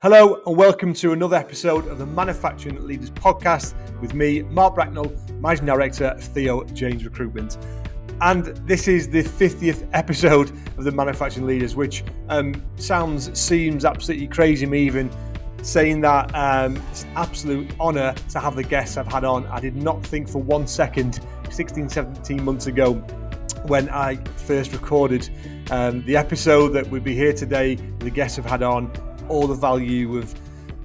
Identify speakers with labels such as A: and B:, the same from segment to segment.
A: Hello and welcome to another episode of the Manufacturing Leaders Podcast with me, Mark Bracknell, Managing Director of Theo James Recruitment. And this is the 50th episode of the Manufacturing Leaders, which seems absolutely crazy, me even saying that. It's an absolute honour to have the guests I've had on. I did not think for 1 second, 16, 17 months ago, when I first recorded the episode, that we'd be here today with the guests I've had on, all the value we've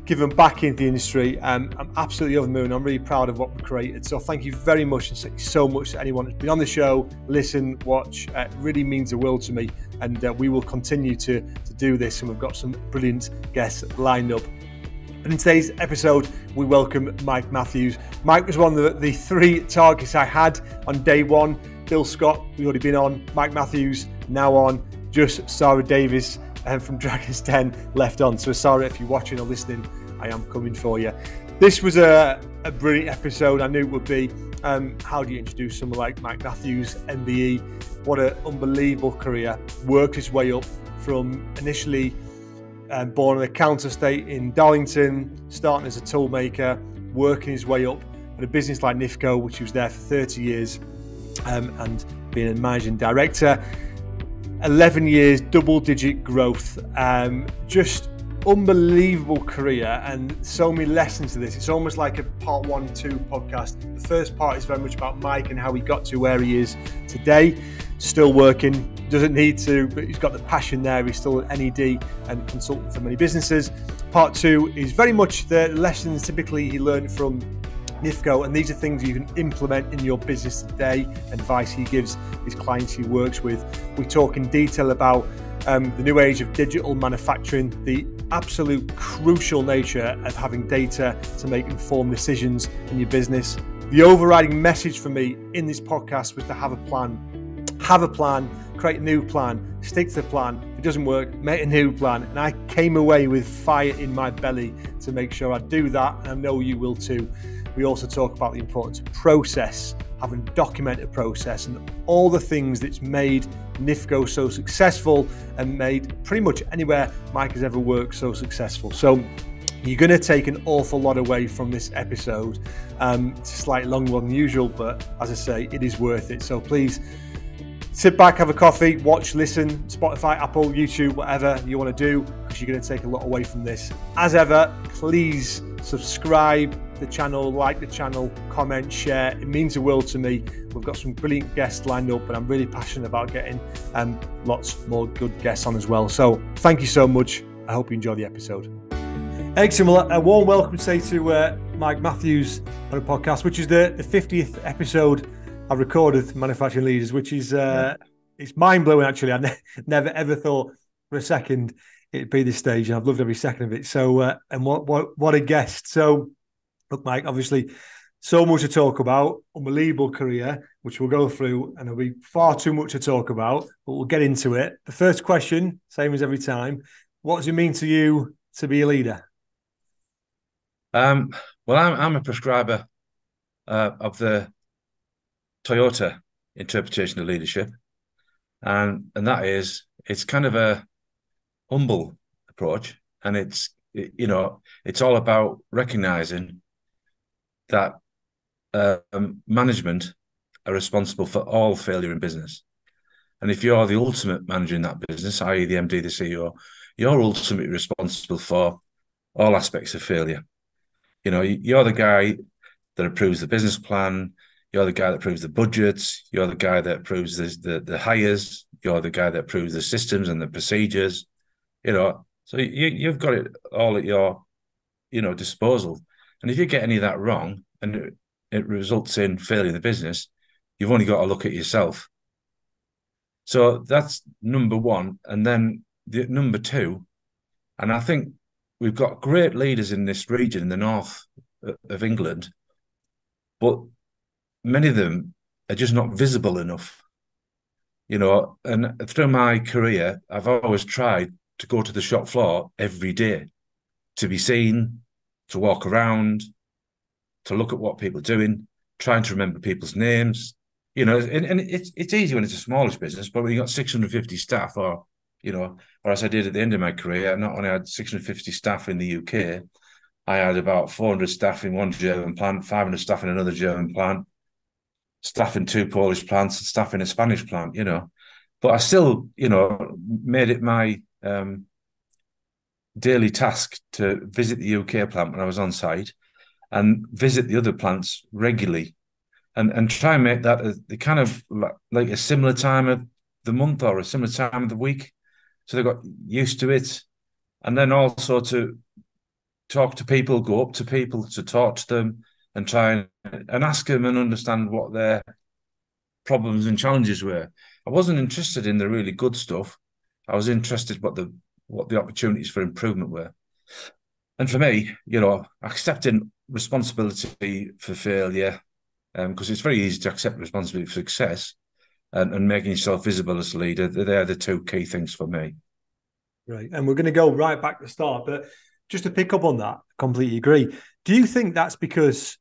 A: given back into the industry. I'm absolutely over the moon. I'm really proud of what we've created. So thank you very much, and thank you so much to anyone who's been on the show, listen, watch. It really means the world to me, and we will continue to do this, and we've got some brilliant guests lined up. And in today's episode, we welcome Mike Mathews. Mike was one of the three targets I had on day one. Bill Scott, we've already been on. Mike Mathews, now on. Just Sarah Davis from Dragon's Den left on. So Sarah, if you're watching or listening, I am coming for you. This was a brilliant episode. I knew it would be. How do you introduce someone like Mike Mathews MBE? What an unbelievable career. Worked his way up from initially born in a council estate in Darlington, starting as a toolmaker, working his way up at a business like Nifco, which he was there for 30 years, and being a managing director. 11 years, double-digit growth, just unbelievable career, and so many lessons to this. It's almost like a part 1-2 podcast. The first part is very much about Mike and how he got to where he is today, still working, doesn't need to, but he's got the passion there. He's still an NED and consultant for many businesses. Part 2 is very much the lessons typically he learned from Nifco, and these are things you can implement in your business today, advice he gives his clients he works with. We talk in detail about the new age of digital manufacturing, the absolute crucial nature of having data to make informed decisions in your business. The overriding message for me in this podcast was to have a plan, create a new plan, stick to the plan. If it doesn't work, make a new plan. And I came away with fire in my belly to make sure I do that, and I know you will too. We also talk about the importance of process, having a documented process, and all the things that's made Nifco so successful and made pretty much anywhere Mike has ever worked so successful. So you're going to take an awful lot away from this episode. It's a slightly longer than usual, but as I say, it is worth it. So please sit back, have a coffee, watch, listen, Spotify, Apple, YouTube, whatever you want to do, because you're going to take a lot away from this. As ever, please subscribe to the channel, like the channel, comment, share. It means the world to me. We've got some brilliant guests lined up, and I'm really passionate about getting lots more good guests on as well. So thank you so much. I hope you enjoy the episode. Excellent. Well, a warm welcome say to Mike Mathews on the podcast, which is the 50th episode I've recorded Manufacturing Leaders, which is it's mind-blowing, actually. I never ever thought for a second it'd be this stage, and I've loved every second of it. So and what a guest. So look, Mike, obviously so much to talk about, unbelievable career, which we'll go through, and there'll be far too much to talk about, but we'll get into it. The first question, same as every time, what does it mean to you to be a leader?
B: Well, I'm a prescriber of the Toyota interpretation of leadership, and that is, it's kind of a humble approach, and it's all about recognizing that management are responsible for all failure in business, and if you're the ultimate manager in that business, i.e. the MD, the CEO, you're ultimately responsible for all aspects of failure. You're the guy that approves the business plan. You're the guy that approves the budgets. You're the guy that approves the hires. You're the guy that approves the systems and the procedures. So you've got it all at your, disposal. And if you get any of that wrong and it results in failure in the business, you've only got to look at yourself. So that's number one. And then number two, and I think we've got great leaders in this region, in the north of England, but many of them are just not visible enough. And through my career, I've always tried to go to the shop floor every day, to be seen, to walk around, to look at what people are doing, trying to remember people's names. And it's easy when it's a smallish business, but when you've got 650 staff or whereas I did at the end of my career. I not only had 650 staff in the UK, I had about 400 staff in one German plant, 500 staff in another German plant, staff in two Polish plants, and staff in a Spanish plant. But I still, made it my daily task to visit the UK plant when I was on site and visit the other plants regularly and try and make that the kind of like a similar time of the month or a similar time of the week. So they got used to it. And then also to talk to people, go up to people to talk to them and try and ask them and understand what their problems and challenges were. I wasn't interested in the really good stuff. I was interested what the opportunities for improvement were. And for me, accepting responsibility for failure, because it's very easy to accept responsibility for success and making yourself visible as a leader, they're the two key things for me.
A: Right. And we're going to go right back to the start, but just to pick up on that, completely agree. Do you think that's because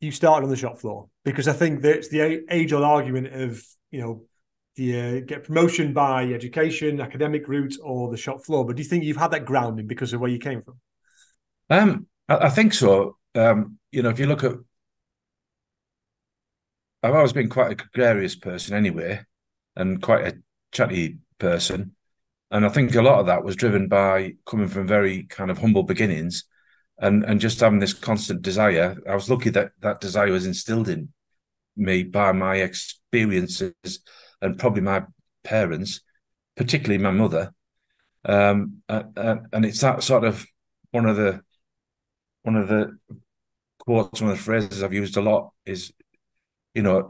A: you started on the shop floor? Because I think that's the age-old argument of, do you get promotion by education, academic route, or the shop floor? But do you think you've had that grounding because of where you came from?
B: I think so. If you look at, I've always been quite a gregarious person anyway, and quite a chatty person. And I think a lot of that was driven by coming from very kind of humble beginnings and just having this constant desire. I was lucky that that desire was instilled in me by my experiences and probably my parents, particularly my mother. And it's that sort of one of the quotes, one of the phrases I've used a lot is,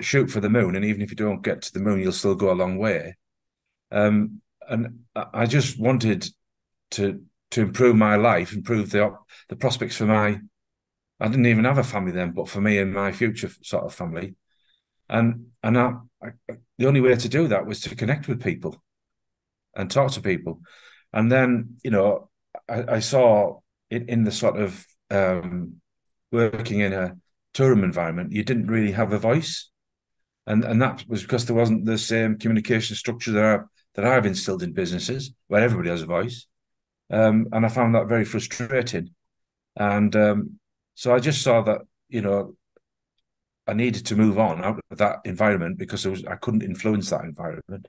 B: shoot for the moon, and even if you don't get to the moon, you'll still go a long way. And I just wanted to improve my life, improve the prospects for I didn't even have a family then, but for me and my future sort of family. And the only way to do that was to connect with people and talk to people. And then, I saw in the sort of working in a tourism environment, you didn't really have a voice. And that was because there wasn't the same communication structure that I've instilled in businesses where everybody has a voice. And I found that very frustrating. And so I just saw that, I needed to move on out of that environment because I couldn't influence that environment.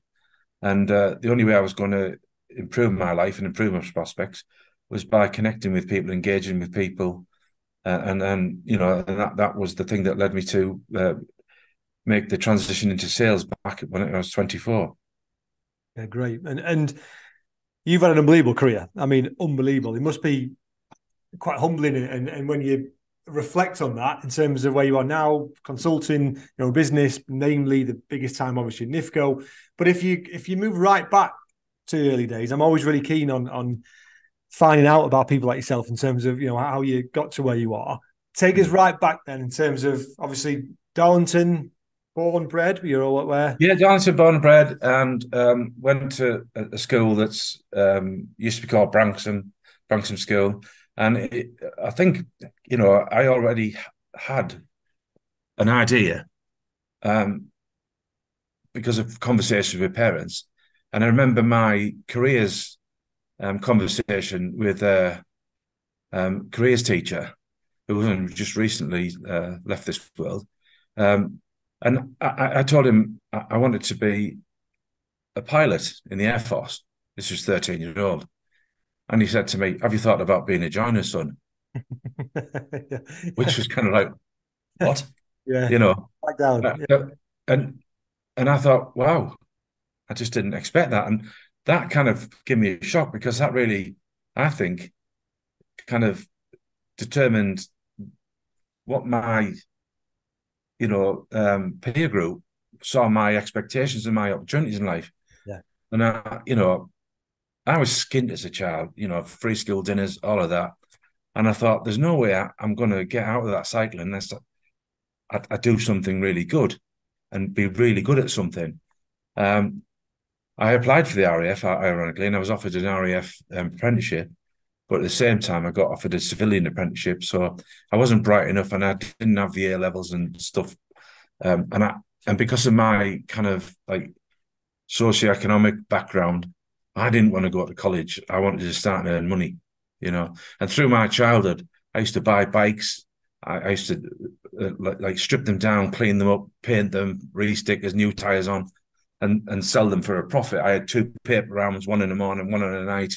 B: And the only way I was going to improve my life and improve my prospects was by connecting with people, engaging with people. And that was the thing that led me to make the transition into sales back when I was 24.
A: Yeah, great. And you've had an unbelievable career. I mean, unbelievable. It must be quite humbling. And when you reflect on that in terms of where you are now, consulting, business, namely the biggest time, obviously, Nifco. But if you move right back to the early days, I'm always really keen on finding out about people like yourself in terms of, how you got to where you are. Take us right back then in terms of, obviously, Darlington, born, bred, you're all where?
B: Yeah, Darlington, born and bred, and went to a school that's used to be called Branksome School. And I think, I already had an idea because of conversations with parents. And I remember my careers conversation with a careers teacher who just recently left this world. And I told him I wanted to be a pilot in the Air Force. This was 13 years old. And he said to me, "Have you thought about being a joiner, son?"
A: Yeah.
B: Which was kind of like, what?
A: Yeah. Back down.
B: And I thought, wow, I just didn't expect that. And that kind of gave me a shock because that really, I think, kind of determined what my, peer group saw my expectations and my opportunities in life.
A: Yeah.
B: And I was skint as a child, free school dinners, all of that. And I thought, there's no way I'm going to get out of that cycle unless I do something really good and be really good at something. I applied for the RAF, ironically, and I was offered an RAF apprenticeship. But at the same time, I got offered a civilian apprenticeship. So I wasn't bright enough and I didn't have the A levels and stuff. And because of my kind of like socioeconomic background, I didn't want to go to college. I wanted to start and earn money, you know. And through my childhood, I used to buy bikes. I used to like strip them down, clean them up, paint them, re-stickers, new tires on, and sell them for a profit. I had two paper rounds, one in the morning, one in the night.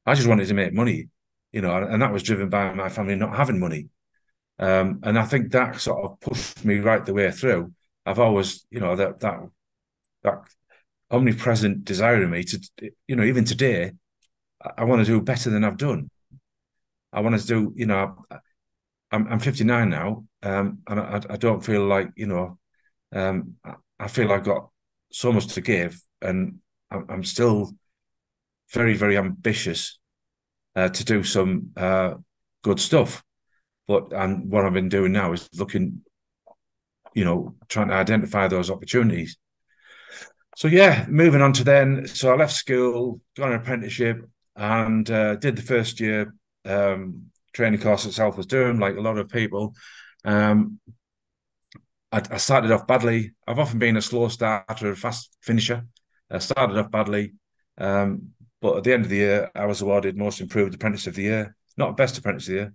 B: I just wanted to make money, you know, and that was driven by my family not having money. And I think that sort of pushed me right the way through. I've always, you know, that omnipresent desire in me to, you know, even today, I want to do better than I've done. I want to do, you know, I'm 59 now, and I don't feel like, you know, I feel I've got so much to give, and I'm still very, very ambitious to do some good stuff. And what I've been doing now is looking, you know, trying to identify those opportunities. So yeah, moving on to then. So I left school, got an apprenticeship, and did the first year training course itself was doing, like a lot of people. Um, I started off badly. I've often been a slow starter, a fast finisher. I started off badly, but at the end of the year, I was awarded Most Improved Apprentice of the Year, not Best Apprentice of the Year.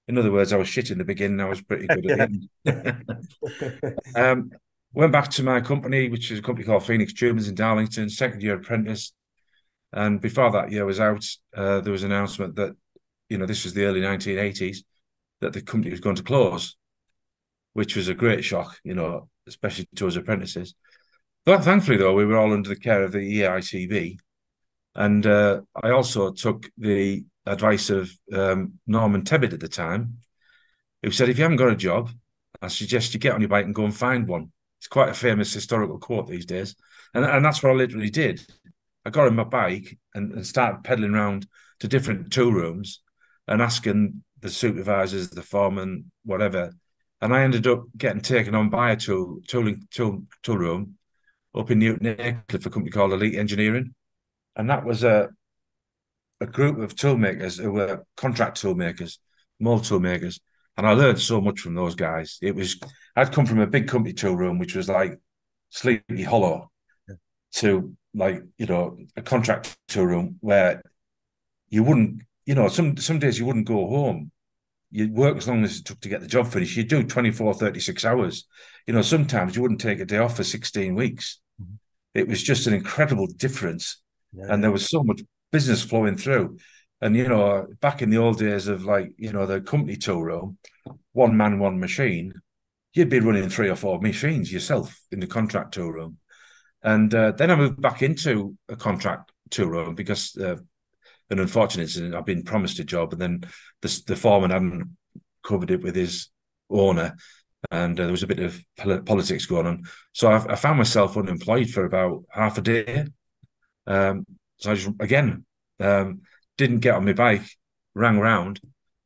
B: In other words, I was shit in the beginning. I was pretty good at the end. Went back to my company, which is a company called Phoenix Tubers in Darlington, second year apprentice. And before that year was out, there was an announcement that, you know, this was the early 1980s, that the company was going to close, which was a great shock, you know, especially to us apprentices. But thankfully, though, we were all under the care of the EICB. And I also took the advice of Norman Tebbit at the time, who said, if you haven't got a job, I suggest you get on your bike and go and find one. It's quite a famous historical quote these days. And that's what I literally did. I got on my bike and started pedaling around to different tool rooms and asking the supervisors, the foreman, whatever. And I ended up getting taken on by a tool room up in Newton Aycliffe, a company called Elite Engineering. And that was a group of toolmakers who were contract toolmakers, mold toolmakers. And I learned so much from those guys. I'd come from a big company tool room, which was like Sleepy Hollow, to like, you know, a contract tool room where you wouldn't, you know, some days you wouldn't go home. You'd work as long as it took to get the job finished. You'd do 24, 36 hours. You know, sometimes you wouldn't take a day off for 16 weeks. Mm-hmm. It was just an incredible difference. Yeah. And there was so much business flowing through. And, you know, back in the old days of like, you know, the company tool room, one man, one machine, you'd be running 3 or 4 machines yourself in the contract tool room. And then I moved back into a contract tool room because an unfortunate incident, I've been promised a job, and then the foreman hadn't covered it with his owner, and there was a bit of politics going on. So I found myself unemployed for about half a day. So I just, again, didn't get on my bike, rang around,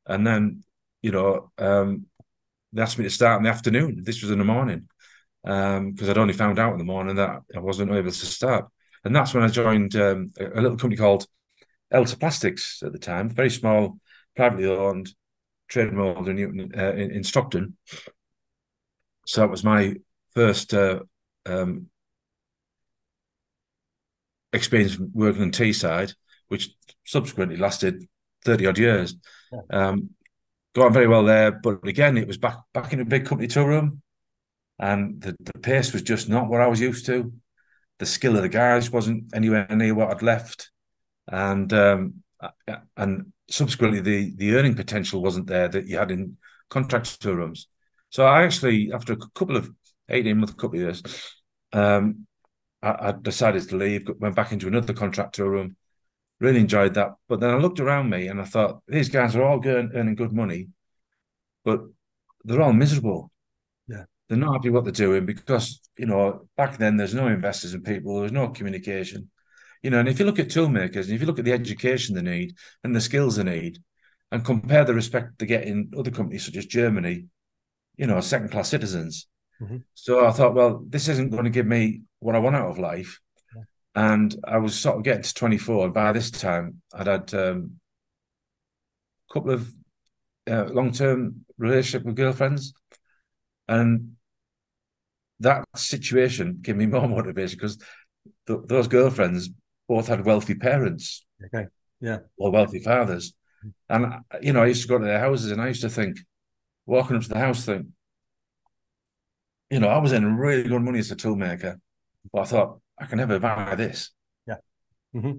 B: and then, you know, they asked me to start in the afternoon. This was in the morning, because I'd only found out in the morning that I wasn't able to start. And that's when I joined a little company called Elta Plastics at the time, very small, privately owned trade mold in Stockton. So that was my first experience working on Teesside, which subsequently lasted 30 odd years. Yeah. Got on very well there, but again, it was back in a big company tool room, and the pace was just not what I was used to. The skill of the guys wasn't anywhere near what I'd left, and subsequently the earning potential wasn't there that you had in contract tool rooms. So I actually, after a couple of 18-month couple of years, I decided to leave, went back into another contract tool room, really enjoyed that. But then I looked around me and I thought, these guys are all earning good money, but they're all miserable.
A: Yeah.
B: They're not happy what they're doing because, you know, back then there's no investors in people, there's no communication. You know, and if you look at toolmakers and if you look at the education they need and the skills they need and compare the respect they get in other companies such as Germany, you know, second-class citizens. Mm-hmm. So I thought, well, this isn't going to give me what I want out of life. Yeah. And I was sort of getting to 24. And by this time, I'd had a couple of long-term relationship with girlfriends. And that situation gave me more motivation because those girlfriends both had wealthy parents.
A: Okay. Yeah.
B: Or wealthy fathers. And, I used to go to their houses and I used to think, walking up to the house, I was earning really good money as a toolmaker, but I thought, I can never buy this.
A: Yeah. Mm-hmm.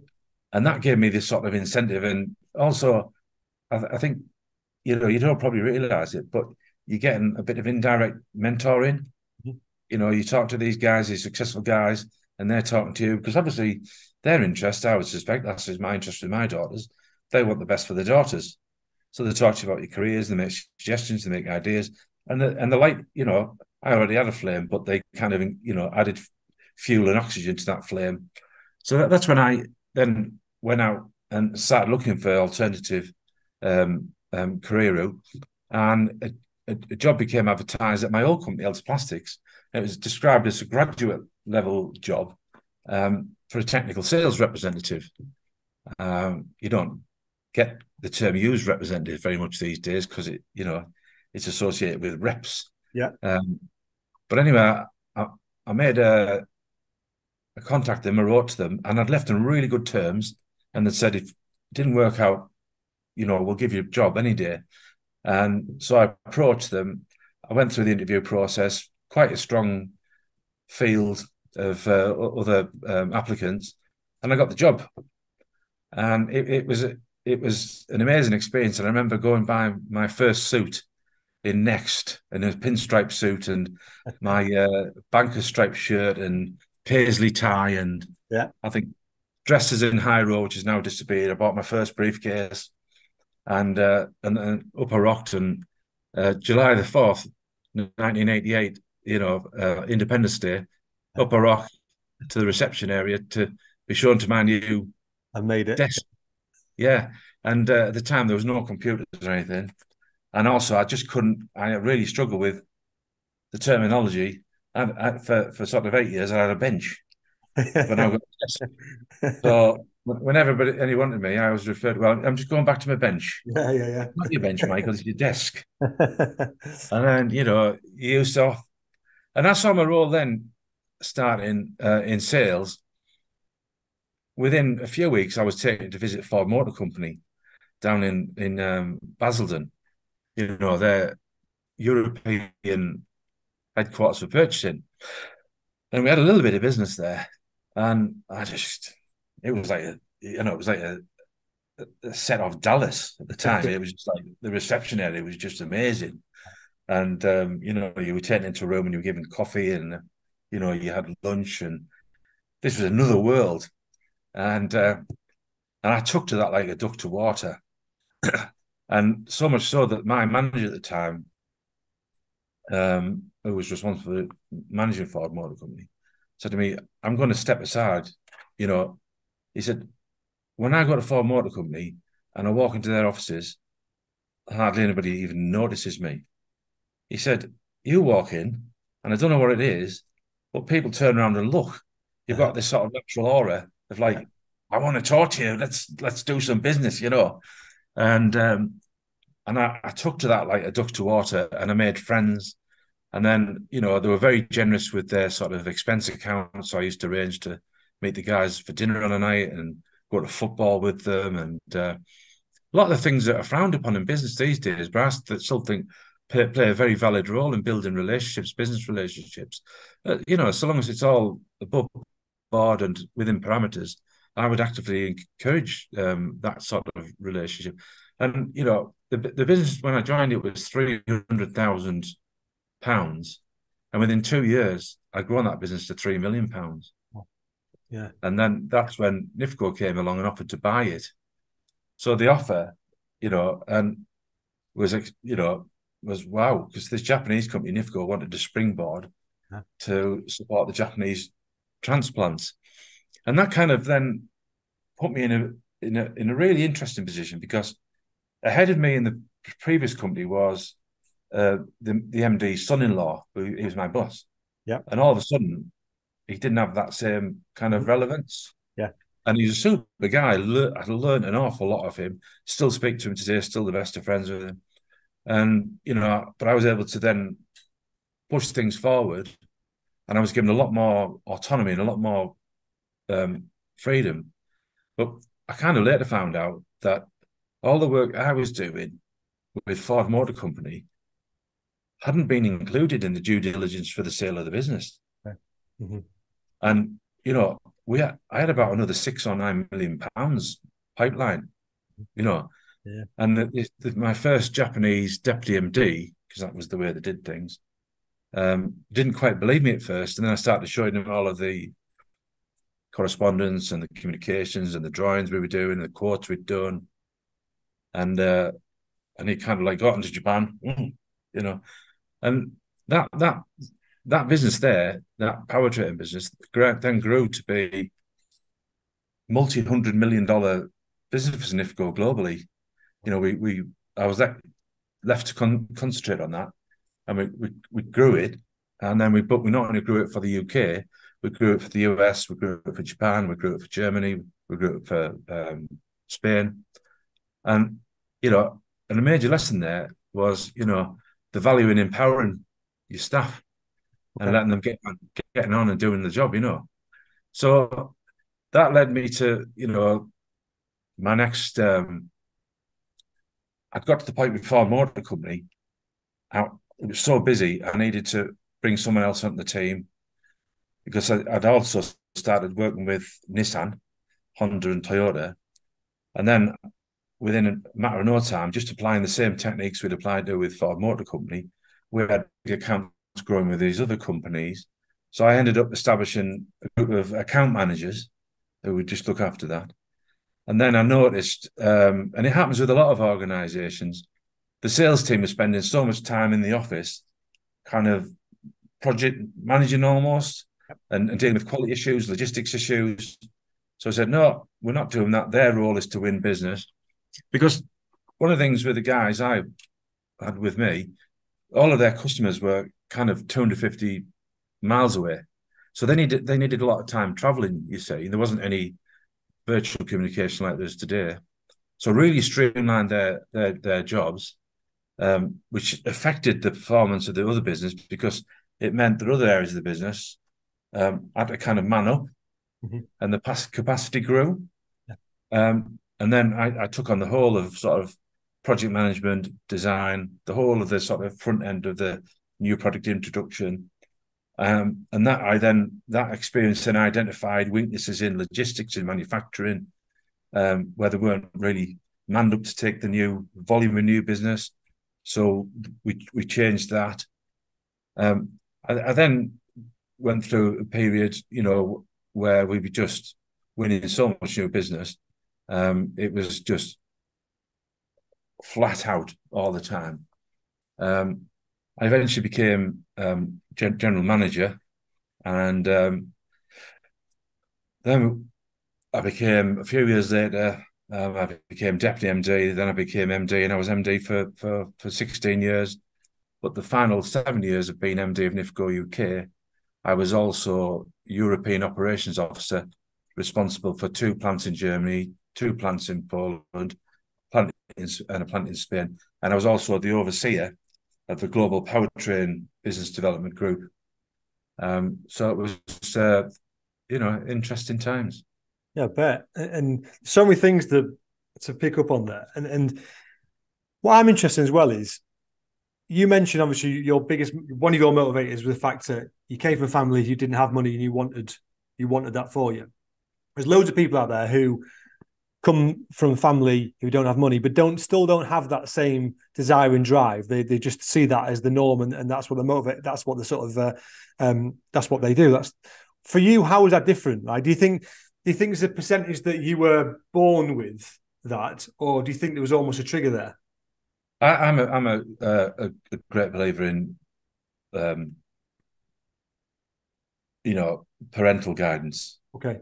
B: And that gave me this sort of incentive. And also, I think, you don't probably realize it, but you're getting a bit of indirect mentoring.
A: Mm-hmm.
B: You talk to these guys, these successful guys, and they're talking to you because obviously their interest, I would suspect, that's my interest with my daughters. They want the best for their daughters. So they talk to you about your careers, they make suggestions, they make ideas. And the light, I already had a flame, but they kind of, added fuel and oxygen to that flame. So that's when I then went out and started looking for alternative career route. And a job became advertised at my old company, Elder Plastics. It was described as a graduate level job for a technical sales representative. You don't get the term used representative very much these days because it's associated with reps.
A: Yeah.
B: But anyway, I made a contact them, I wrote to them, and I'd left on really good terms. And they said, if it didn't work out, we'll give you a job any day. And so I approached them. I went through the interview process, quite a strong field of other applicants, and I got the job. And it was an amazing experience. And I remember going by my first suit in Next, in a pinstripe suit, and my banker striped shirt and paisley tie, and I think dressed as in high road, which has now disappeared. I bought my first briefcase, and up I rocked. And July the 4th, 1988, Independence Day, up I rocked to the reception area to be shown to my new
A: I made it.
B: desk. Yeah. And at the time, there was no computers or anything. And also, I really struggled with the terminology. For sort of 8 years, I had a bench. But now I've got a desk. So whenever anyone wanted me, I was referred, well, I'm just going back to my bench.
A: Yeah.
B: Not your bench, Michael, it's your desk. And then, you used to, and I saw my role then starting in sales. Within a few weeks, I was taken to visit Ford Motor Company down in Basildon. Their European headquarters for purchasing. And we had a little bit of business there. And it was like a set of Dallas at the time. It was just like the reception area was just amazing. And, you were taken into a room and you were given coffee and, you had lunch, and this was another world. And I took to that like a duck to water. And so much so that my manager at the time, who was responsible for managing Ford Motor Company, said to me, I'm going to step aside. He said, when I go to Ford Motor Company and I walk into their offices, hardly anybody even notices me. He said, you walk in, and I don't know what it is, but people turn around and look. You've got this sort of natural aura of like, I want to talk to you. Let's do some business, And I took to that like a duck to water, and I made friends. And then, they were very generous with their sort of expense accounts. So I used to arrange to meet the guys for dinner on a night and go to football with them. And a lot of the things that are frowned upon in business these days, but I still think play a very valid role in building relationships, business relationships. So long as it's all above board and within parameters, I would actively encourage that sort of relationship. And, the business, when I joined, it was £300,000. And within 2 years, I'd grown that business to £3 million.
A: Yeah.
B: And then that's when Nifco came along and offered to buy it. So the offer, and was wow, because this Japanese company, Nifco, wanted to springboard to support the Japanese transplants. And that kind of then put me in a really interesting position, because ahead of me in the previous company was the MD's son-in-law, who he was my boss.
A: Yeah.
B: And all of a sudden, he didn't have that same kind of relevance.
A: Yeah.
B: And he's a super guy. I learned an awful lot of him. Still speak to him today, still the best of friends with him. And, but I was able to then push things forward, and I was given a lot more autonomy and a lot more freedom. But I kind of later found out that all the work I was doing with Ford Motor Company hadn't been included in the due diligence for the sale of the business.
A: Okay. Mm-hmm.
B: And, I had about another £6 or £9 million pipeline,
A: Yeah.
B: and my first Japanese deputy MD, because that was the way they did things, didn't quite believe me at first. And then I started showing him all of the correspondence and the communications and the drawings we were doing, and the quotes we'd done. And he kind of like got into Japan, and that business there, that power trading business, then grew to be multi-$100 million business for Nifco globally. I was left to concentrate on that, and we grew it, and then we not only grew it for the UK, we grew it for the US, we grew it for Japan, we grew it for Germany, we grew it for Spain, and and a major lesson there was the value in empowering your staff and letting them getting on and doing the job. So that led me to my next. I got to the point with Ford Motor Company. It was so busy, I needed to bring someone else onto the team, because I'd also started working with Nissan, Honda, and Toyota. And then within a matter of no time, just applying the same techniques we'd applied to with Ford Motor Company, we had accounts growing with these other companies. So I ended up establishing a group of account managers who would just look after that. And then I noticed, and it happens with a lot of organizations, the sales team is spending so much time in the office, kind of project managing almost, and dealing with quality issues, logistics issues. So I said, no, we're not doing that. Their role is to win business. Because one of the things with the guys I had with me, all of their customers were kind of 250 miles away. So they needed a lot of time traveling, you see. There wasn't any virtual communication like there is today. So really streamlined their jobs, which affected the performance of the other business, because it meant that other areas of the business had to kind of man up, and the capacity grew. Yeah. And then I took on the whole of sort of project management, design, the whole of the sort of front end of the new product introduction. And that experience then identified weaknesses in logistics and manufacturing, where they weren't really manned up to take the new volume of new business. So we changed that. I then went through a period, where we were just winning so much new business. It was just flat out all the time. I eventually became general manager, and then I became, a few years later, I became deputy MD. Then I became MD, and I was MD for 16 years. But the final 7 years of being MD of Nifco UK, I was also European operations officer, responsible for 2 plants in Germany, 2 plants in Poland, and a plant in Spain. And I was also the overseer of the Global Powertrain Business Development Group. So it was, interesting times.
A: Yeah, I bet. And so many things to pick up on there. And what I'm interested in as well is, you mentioned obviously one of your motivators was the fact that you came from a family who didn't have money and you wanted that for you. There's loads of people out there who come from a family who don't have money, but still don't have that same desire and drive. They just see that as the norm, and that's what they motivate. That's what the sort of that's what they do. That's for you. How is that different? Like, do you think it's a percentage that you were born with that, or do you think there was almost a trigger there?
B: I'm a great believer in parental guidance.
A: Okay.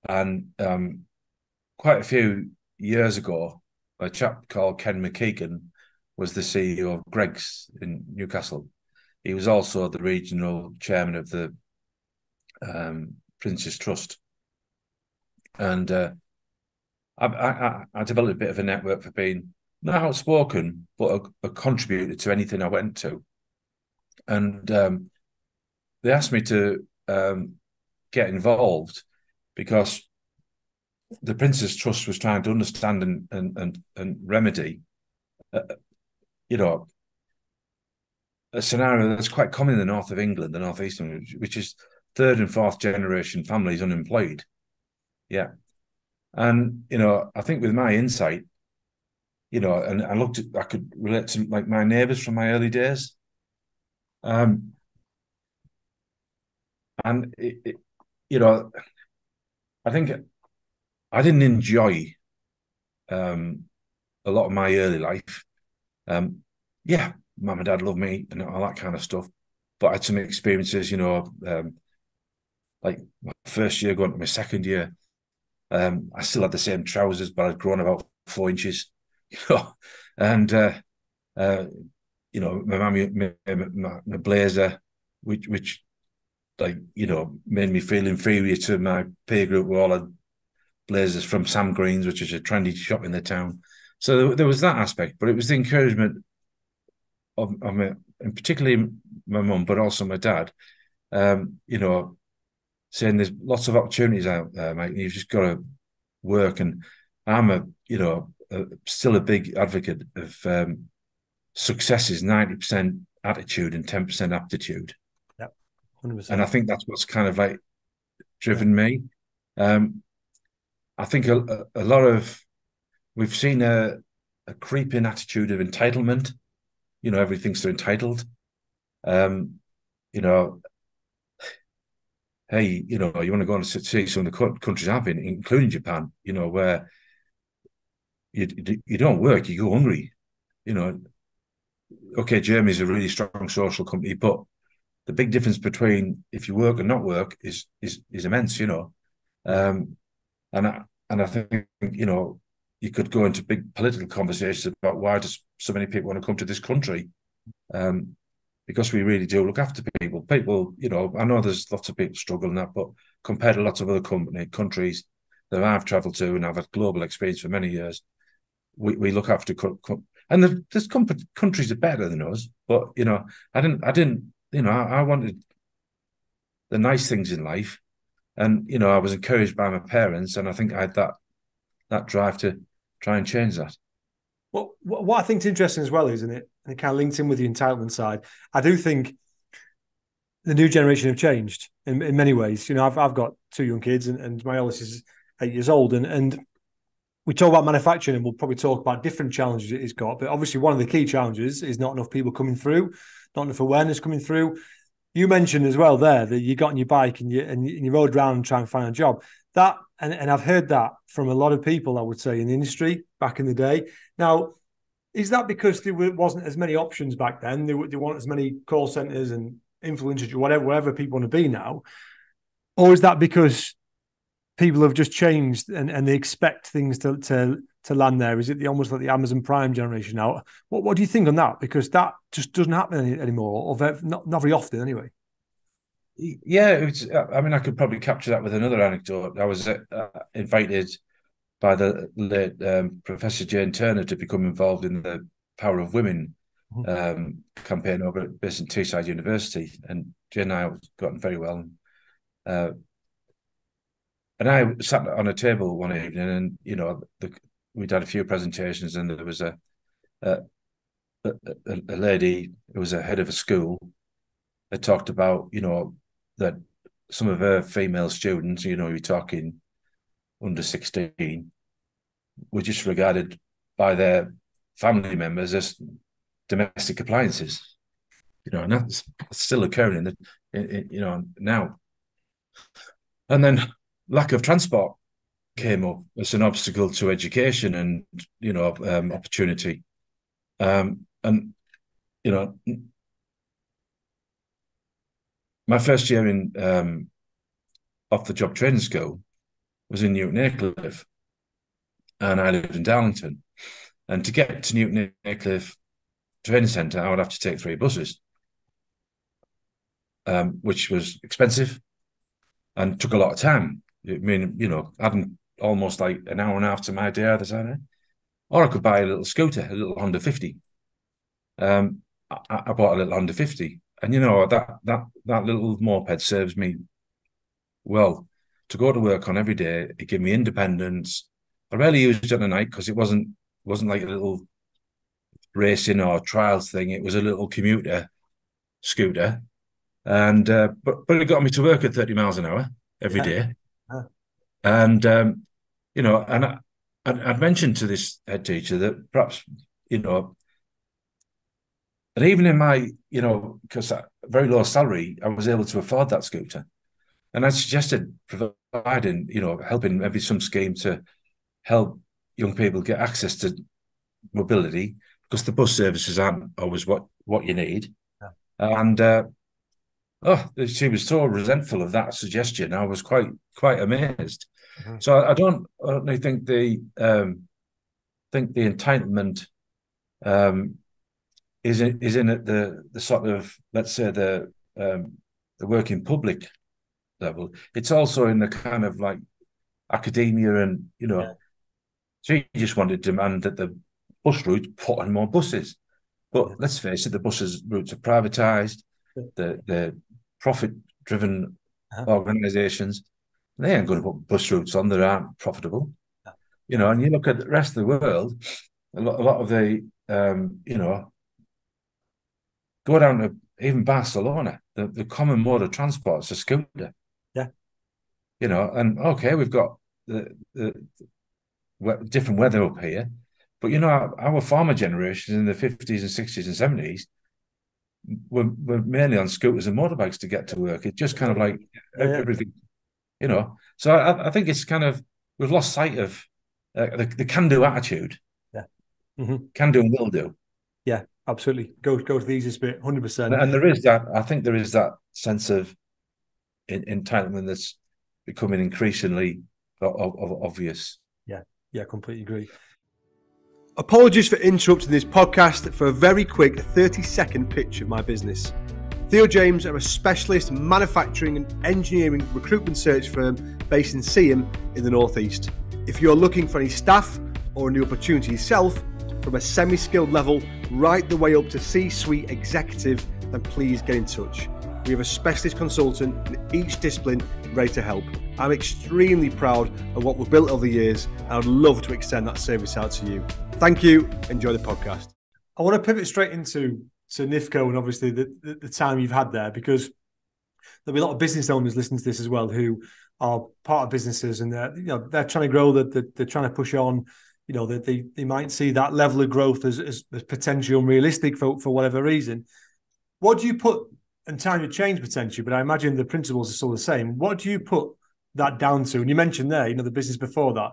B: And quite a few years ago, a chap called Ken McKeegan was the CEO of Greggs in Newcastle. He was also the regional chairman of the Prince's Trust. And I developed a bit of a network for being not outspoken, but a contributor to anything I went to. And they asked me to get involved, because the Prince's Trust was trying to understand and remedy, uh, you know, a scenario that's quite common in the north of England, the northeast, which is third and fourth generation families unemployed. Yeah. And, I think with my insight, and I could relate to like my neighbours from my early days. And, I think I didn't enjoy a lot of my early life. Yeah, mum and dad loved me and all that kind of stuff. But I had some experiences, like my first year going to my second year, I still had the same trousers, but I'd grown about 4 inches, and my mum my blazer, which like made me feel inferior to my peer group, who all had blazers from Sam Green's, which is a trendy shop in the town. So there was that aspect, but it was the encouragement of my, and particularly my mum, but also my dad. Saying there's lots of opportunities out there, mate. You've just got to work. And I'm still a big advocate of success is 90% attitude and 10% aptitude.
A: Yep, 100%.
B: And I think that's what's kind of like driven me. I think a lot of we've seen a creeping attitude of entitlement. Everything's so entitled. Hey, you want to go and see some of the countries I've been, including Japan, where you don't work, you go hungry. Okay, Germany's a really strong social company, but the big difference between if you work and not work is immense, and I think you could go into big political conversations about why does so many people want to come to this country, because we really do look after people. People, I know there's lots of people struggling that, but compared to lots of other countries that I've travelled to and I've had global experience for many years, we look after, and there's countries are better than us, but I didn't, I wanted the nice things in life, and I was encouraged by my parents, and I think I had that drive to try and change that.
A: Well, what I think is interesting as well, isn't it? And it kind of links in with the entitlement side. I do think the new generation have changed in many ways. I've got 2 young kids, and my oldest is 8 years old, and we talk about manufacturing, and we'll probably talk about different challenges it's got. But obviously, one of the key challenges is not enough people coming through, not enough awareness coming through. You mentioned as well there that you got on your bike and you rode around and try and find a job. That and I've heard that from a lot of people, I would say, in the industry back in the day. Now, is that because there wasn't as many options back then? There weren't as many call centers and influencers, whatever people want to be now, or is that because people have just changed and they expect things to land there? Is it almost like the Amazon Prime generation now? What do you think on that? Because that just doesn't happen anymore, or not very often anyway.
B: Yeah, I could probably capture that with another anecdote. I was invited by the late Professor Jane Turner to become involved in the Power of Women campaign over at based in Teesside University, and Jane and I have gotten very well. And I sat on a table one evening, and we'd had a few presentations, and there was a lady who was a head of a school that talked about that some of her female students, you're talking under 16, were just regarded by their family members as domestic appliances, and that's still occurring now. And then lack of transport came up as an obstacle to education and opportunity, and my first year in off the job training school was in Newton Aycliffe, and I lived in Darlington. And to get to Newton Aycliffe training centre, I would have to take 3 buses, which was expensive and took a lot of time. I mean, having almost like an hour and a half to my day either side. Or I could buy a little scooter, a little Honda 50. I bought a little Honda 50, and that little moped serves me well. to go to work on every day. It gave me independence. I rarely used it at night because it wasn't like a little racing or trials thing. It was a little commuter scooter, and but it got me to work at 30 miles an hour every day. And and I'd mentioned to this head teacher that perhaps, and even in my, because very low salary, I was able to afford that scooter. And I suggested providing, helping maybe some scheme to help young people get access to mobility, because the bus services aren't always what you need. And she was so resentful of that suggestion. I was quite amazed. So I don't really think the entitlement is in at the sort of, let's say, the working public level. It's also in the kind of like academia, and she just wanted to demand that the bus routes put on more buses. But let's face it, the buses routes are privatised. The profit-driven organisations, they ain't going to put bus routes on that aren't profitable. And you look at the rest of the world, a lot of the go down to even Barcelona. The common mode of transport is a scooter. And okay, we've got the different weather up here, but our farmer generations in the 50s and 60s and 70s were mainly on scooters and motorbikes to get to work. It's just kind of like everything, So I think it's kind of, we've lost sight of the can-do attitude. Can do and will do.
A: Yeah, absolutely. Go to the easiest bit, 100%.
B: And there is that. I think there is that sense of entitlement that's becoming increasingly obvious.
A: Yeah, completely agree. Apologies for interrupting this podcast for a very quick 30-second pitch of my business. Theo James are a specialist manufacturing and engineering recruitment search firm based in Seaham in the Northeast. If you're looking for any staff or a new opportunity yourself, from a semi-skilled level right the way up to C-suite executive, then please get in touch. We have a specialist consultant in each discipline ready to help. I'm extremely proud of what we've built over the years, and I'd love to extend that service out to you. Thank you. Enjoy the podcast. I want to pivot straight into Nifco and obviously the time you've had there, because there'll be a lot of business owners listening to this as well who are part of businesses, and they're trying to grow, that they're trying to push on. That they might see that level of growth as potentially unrealistic for whatever reason. What do you put, and time to change potentially, but I imagine the principles are still the same. What do you put that down to? And you mentioned there, the business before that,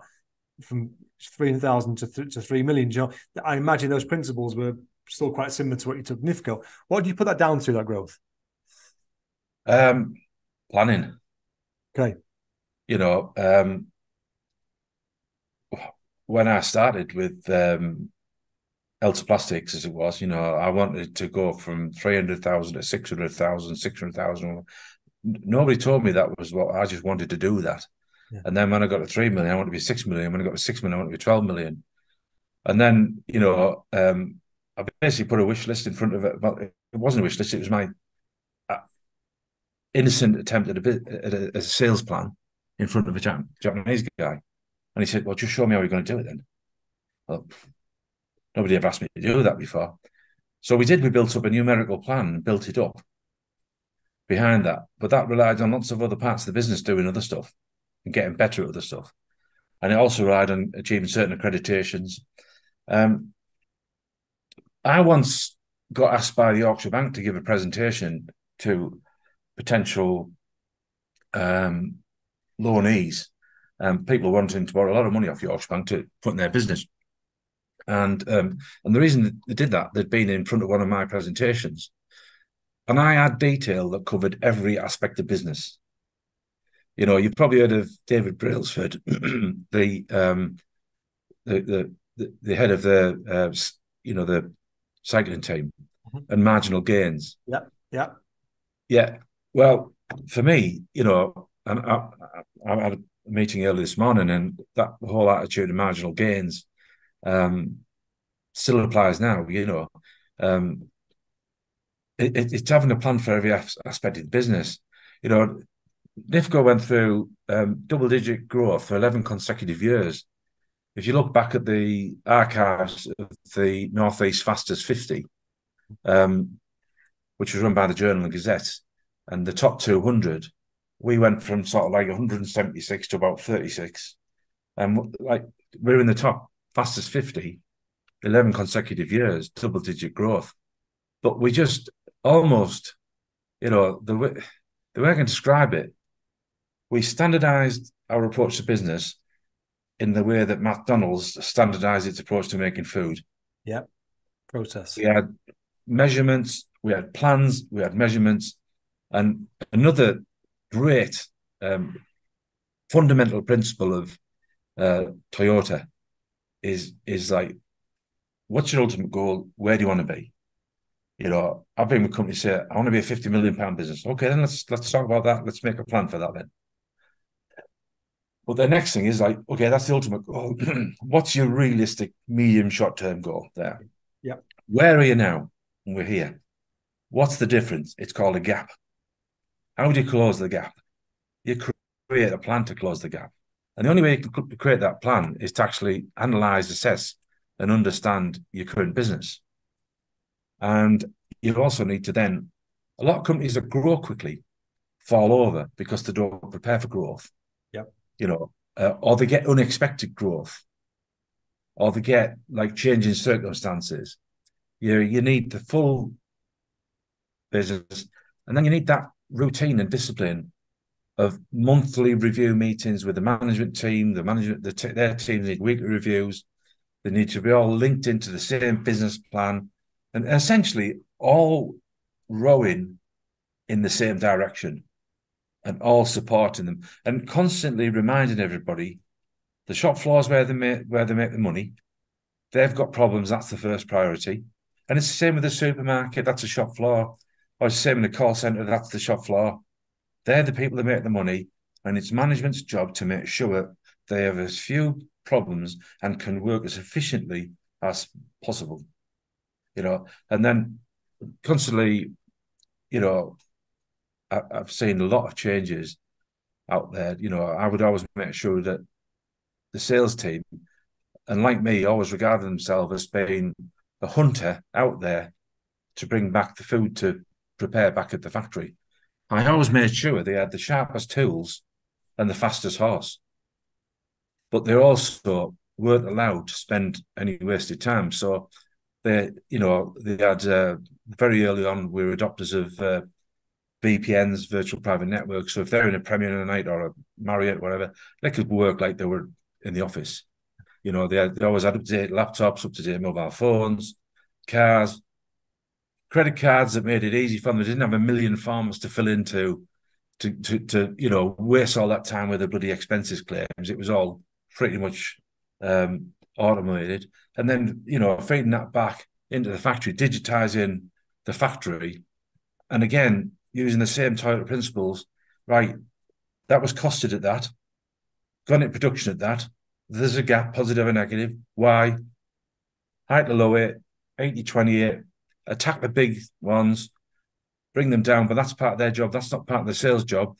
A: from 3,000 to 3 million. I imagine those principles were still quite similar to what you took Nifco. What do you put that down to, that growth?
B: Planning.
A: Okay.
B: When I started with Elta Plastics, as it was, I wanted to go from 300,000 to 600,000, 600,000. Nobody told me that was what I just wanted to do that. Yeah. And then when I got to 3 million, I wanted to be 6 million. When I got to 6 million, I wanted to be 12 million. And then, I basically put a wish list in front of it. Well, it wasn't a wish list. It was my innocent attempt at a sales plan in front of a Japanese guy. And he said, well, just show me how you're going to do it then. Well, nobody ever asked me to do that before. So we built up a numerical plan and built it up behind that. But that relied on lots of other parts of the business doing other stuff and getting better at other stuff. And it also relied on achieving certain accreditations. I once got asked by the Yorkshire Bank to give a presentation to potential loanees. People wanting to borrow a lot of money off Yorkshire Bank to put in their business. And the reason they did that, they'd been in front of one of my presentations. And I had detail that covered every aspect of business. You've probably heard of David Brailsford, the head of the cycling team, and marginal gains. Yeah. Well, for me, and I had a meeting early this morning, and that whole attitude of marginal gains still applies now. It's having a plan for every aspect of the business. Nifco went through double-digit growth for 11 consecutive years. If you look back at the archives of the Northeast Fastest 50, which was run by the Journal and Gazette, and the top 200, we went from sort of like 176 to about 36. And like we're in the top fastest 50, 11 consecutive years, double-digit growth. But we just almost, the way I can describe it, we standardized our approach to business in the way that McDonald's standardized its approach to making food.
A: Yeah, process.
B: We had measurements, we had plans, we had measurements, and another great fundamental principle of Toyota is like, what's your ultimate goal? Where do you want to be? I've been with companies say, I want to be a £50 million business. Okay, then let's talk about that. Let's make a plan for that then. But the next thing is like, okay, that's the ultimate goal. What's your realistic medium short-term goal there?
A: Yeah.
B: Where are you now? And we're here. What's the difference? It's called a gap. How do you close the gap? You create a plan to close the gap. And the only way you can create that plan is to actually analyze, assess, and understand your current business. And you also need to then, a lot of companies that grow quickly fall over because they don't prepare for growth.
A: Yep.
B: Or they get unexpected growth, or they get like changing circumstances. You need the full business, and then you need that routine and discipline of monthly review meetings with the management team. Their teams need weekly reviews. They need to be all linked into the same business plan, and essentially all rowing in the same direction, and all supporting them, and constantly reminding everybody the shop floor is where they make the money. They've got problems. That's the first priority. And it's the same with the supermarket. That's a shop floor. Or it's the same in the call center. That's the shop floor. They're the people that make the money. And it's management's job to make sure they have as few problems and can work as efficiently as possible. And then constantly, I've seen a lot of changes out there. I would always make sure that the sales team, and like me, always regarded themselves as being a hunter out there to bring back the food to prepare back at the factory. I always made sure they had the sharpest tools and the fastest horse. But they also weren't allowed to spend any wasted time. So they had very early on, we were adopters of VPNs, virtual private networks. So if they're in a Premier night or a Marriott, whatever, they could work like they were in the office. They always had up-to-date laptops, up-to-date mobile phones, cars, credit cards that made it easy for them. They didn't have a million forms to fill in to waste all that time with the bloody expenses claims. It was all pretty much automated. And then, feeding that back into the factory, digitizing the factory. And again, using the same Toyota principles, right? That was costed at that, gone into production at that. There's a gap, positive and negative. Why? High to low it, 80-20 it, attack the big ones, bring them down, but that's part of their job. That's not part of the sales job.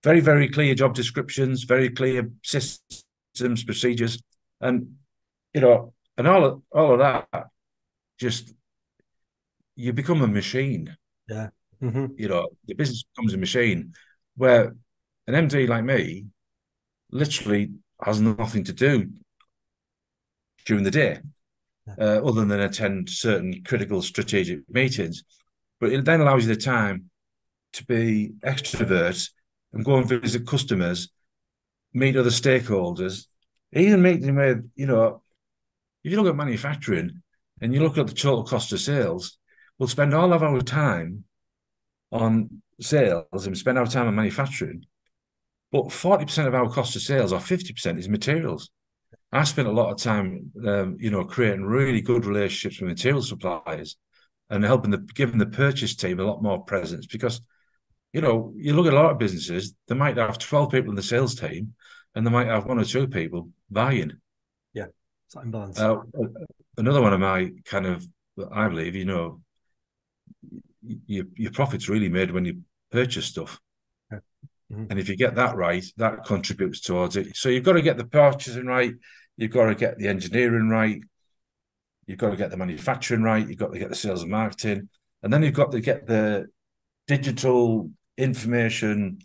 B: Very, very clear job descriptions, very clear systems, procedures. And, and all of that, just, you become a machine.
A: Yeah. Mm-hmm.
B: The business becomes a machine where an MD like me literally has nothing to do during the day, other than attend certain critical strategic meetings. But it then allows you the time to be extrovert and go and visit customers, meet other stakeholders, even meet them with, if you look at manufacturing and you look at the total cost of sales, we'll spend all of our time on sales and spend our time on manufacturing. But 40% of our cost of sales, or 50%, is materials. I spent a lot of time, creating really good relationships with material suppliers and giving the purchase team a lot more presence, because, you look at a lot of businesses, they might have 12 people in the sales team and they might have 1 or 2 people buying.
A: Yeah, it's not in balance.
B: Another one of my I believe, your profit's really made when you purchase stuff.
A: Yeah. Mm-hmm.
B: And if you get that right, that contributes towards it. So you've got to get the purchasing right, you've got to get the engineering right, you've got to get the manufacturing right, you've got to get the sales and marketing, and then you've got to get the digital information,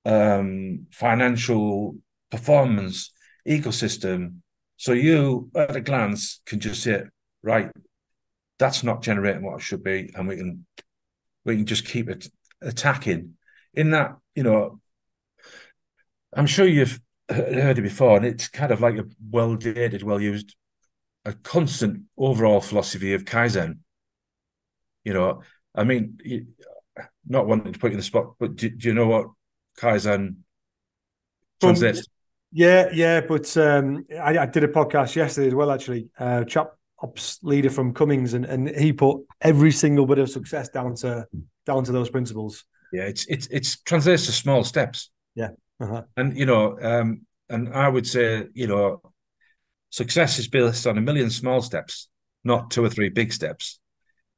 B: financial performance ecosystem. So you, at a glance, can just say, right, that's not generating what it should be, and we can just keep it attacking. In that, I'm sure you've heard it before, and it's kind of like a well dated, well used, a constant overall philosophy of Kaizen. You know, I mean, not wanting to put you in the spot, but do you know what Kaizen
A: From
B: translates?
A: yeah, but I did a podcast yesterday as well, actually. Chap ops leader from Cummings, and he put every single bit of success down to those principles.
B: Yeah, it's translates to small steps,
A: Yeah. Uh-huh.
B: and and I would say, success is based on a million small steps, not two or three big steps.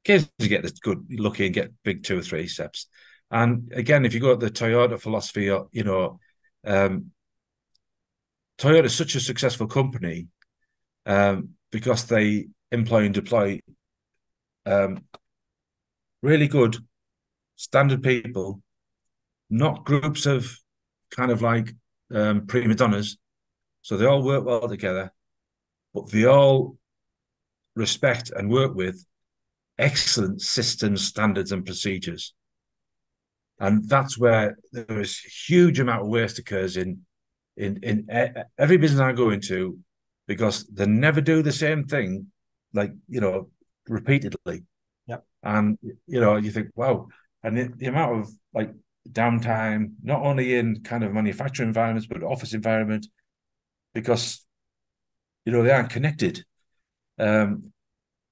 B: Occasionally you get this good lucky and get big two or three steps. And again, if you go to the Toyota philosophy, Toyota is such a successful company because they employ and deploy really good standard people, not groups of kind of like prima donnas. So they all work well together, but they all respect and work with excellent systems, standards, and procedures. And that's where there is a huge amount of waste occurs in every business I go into, because they never do the same thing, like repeatedly.
A: Yeah.
B: And you think, wow, and the amount of like downtime, not only in kind of manufacturing environments but office environment, because they aren't connected.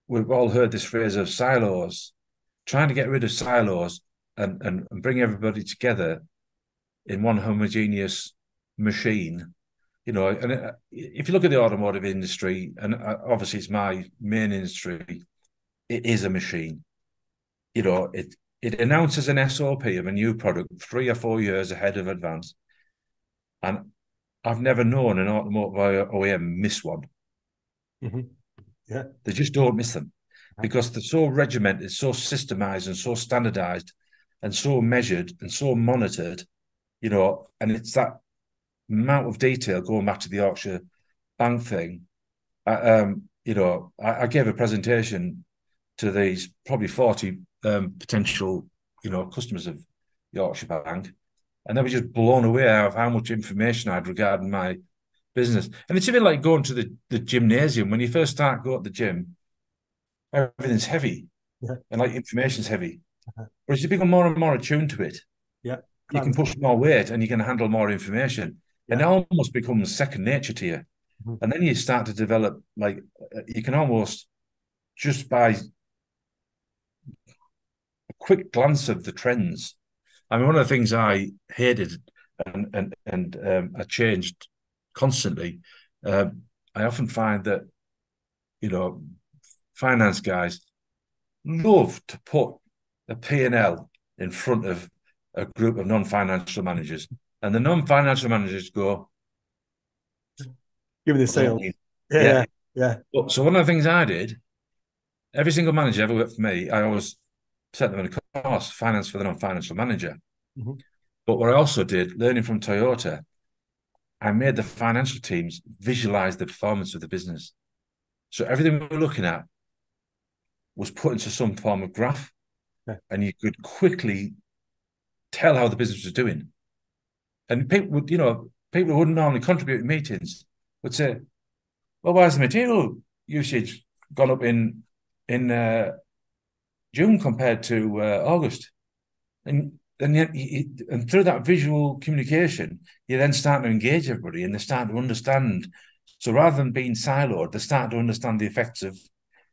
B: We've all heard this phrase of silos, trying to get rid of silos and bring everybody together in one homogeneous machine. And if you look at the automotive industry, and obviously it's my main industry, it is a machine. It announces an SOP of a new product 3 or 4 years ahead of advance. And I've never known an automotive OEM miss one.
A: Mm-hmm. Yeah.
B: They just don't miss them because they're so regimented, so systemized, and so standardized, and so measured, and so monitored, and it's that amount of detail going back to the Yorkshire Bank thing. I gave a presentation to these probably 40 potential, customers of Yorkshire Bank, and they were just blown away out of how much information I had regarding my business. And it's a bit like going to the gymnasium. When you first start going to the gym, everything's heavy, and like information's heavy. But as you become more and more attuned to it, you can push more weight and you can handle more information. And it almost becomes second nature to you. Mm-hmm. And then you start to develop, like, you can almost, just by a quick glance of the trends. I mean, one of the things I hated and I changed constantly. I often find that, finance guys love to put a P&L in front of a group of non-financial managers, and the non-financial managers go,
A: give me the sale. Yeah.
B: So one of the things I did, every single manager ever worked for me, I always set them in a course, finance for the non-financial manager. Mm-hmm. But what I also did, learning from Toyota, I made the financial teams visualize the performance of the business. So everything we were looking at was put into some form of graph, and you could quickly tell how the business was doing. And people would, people who wouldn't normally contribute in meetings would say, well, why has the material usage gone up in June compared to August? And through that visual communication, you then start to engage everybody, and they start to understand. So rather than being siloed, they start to understand the effects of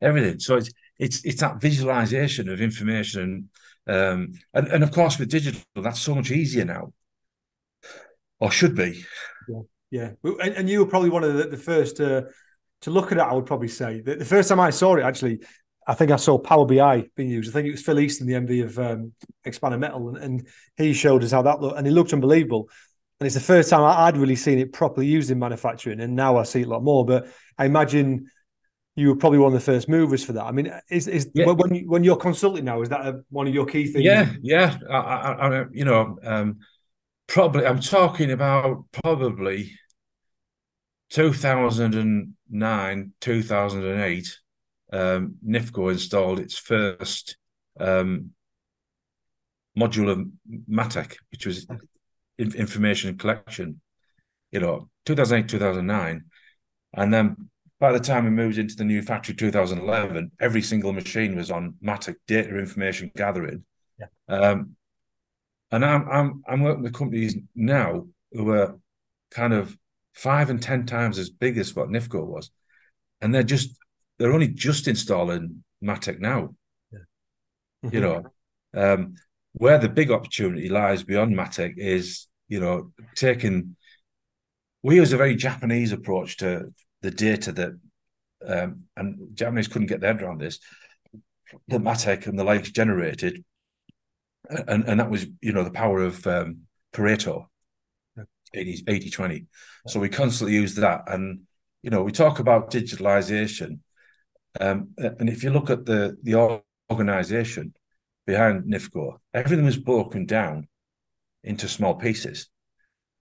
B: everything. So it's that visualization of information, and of course with digital, that's so much easier now, or should be.
A: Yeah. And you were probably one of the first to look at it. I would probably say the first time I saw it, actually, I think I saw Power BI being used. I think it was Phil Easton, the MD of Expanded Metal, and he showed us how that looked, and it looked unbelievable. And it's the first time I'd really seen it properly used in manufacturing, and now I see it a lot more. But I imagine you were probably one of the first movers for that. I mean,
B: Yeah,
A: when you're consulting now, is that one of your key things?
B: yeah. Probably I'm talking about probably 2009, 2008. Nifco installed its first module of Matek, which was information collection. 2008, 2009, and then by the time we moved into the new factory 2011, every single machine was on Matic data information gathering.
A: Yeah.
B: And I'm working with companies now who are kind of 5 and 10 times as big as what Nifco was, and they're only just installing Matic now.
A: Yeah. Mm-hmm.
B: Where the big opportunity lies beyond Matic is taking. We use a very Japanese approach to the data that, and Japanese couldn't get their head around this, that Matek and the likes generated, and that was the power of Pareto, 80-20. So we constantly use that, and we talk about digitalization, and if you look at the organization behind Nifco, everything was broken down into small pieces.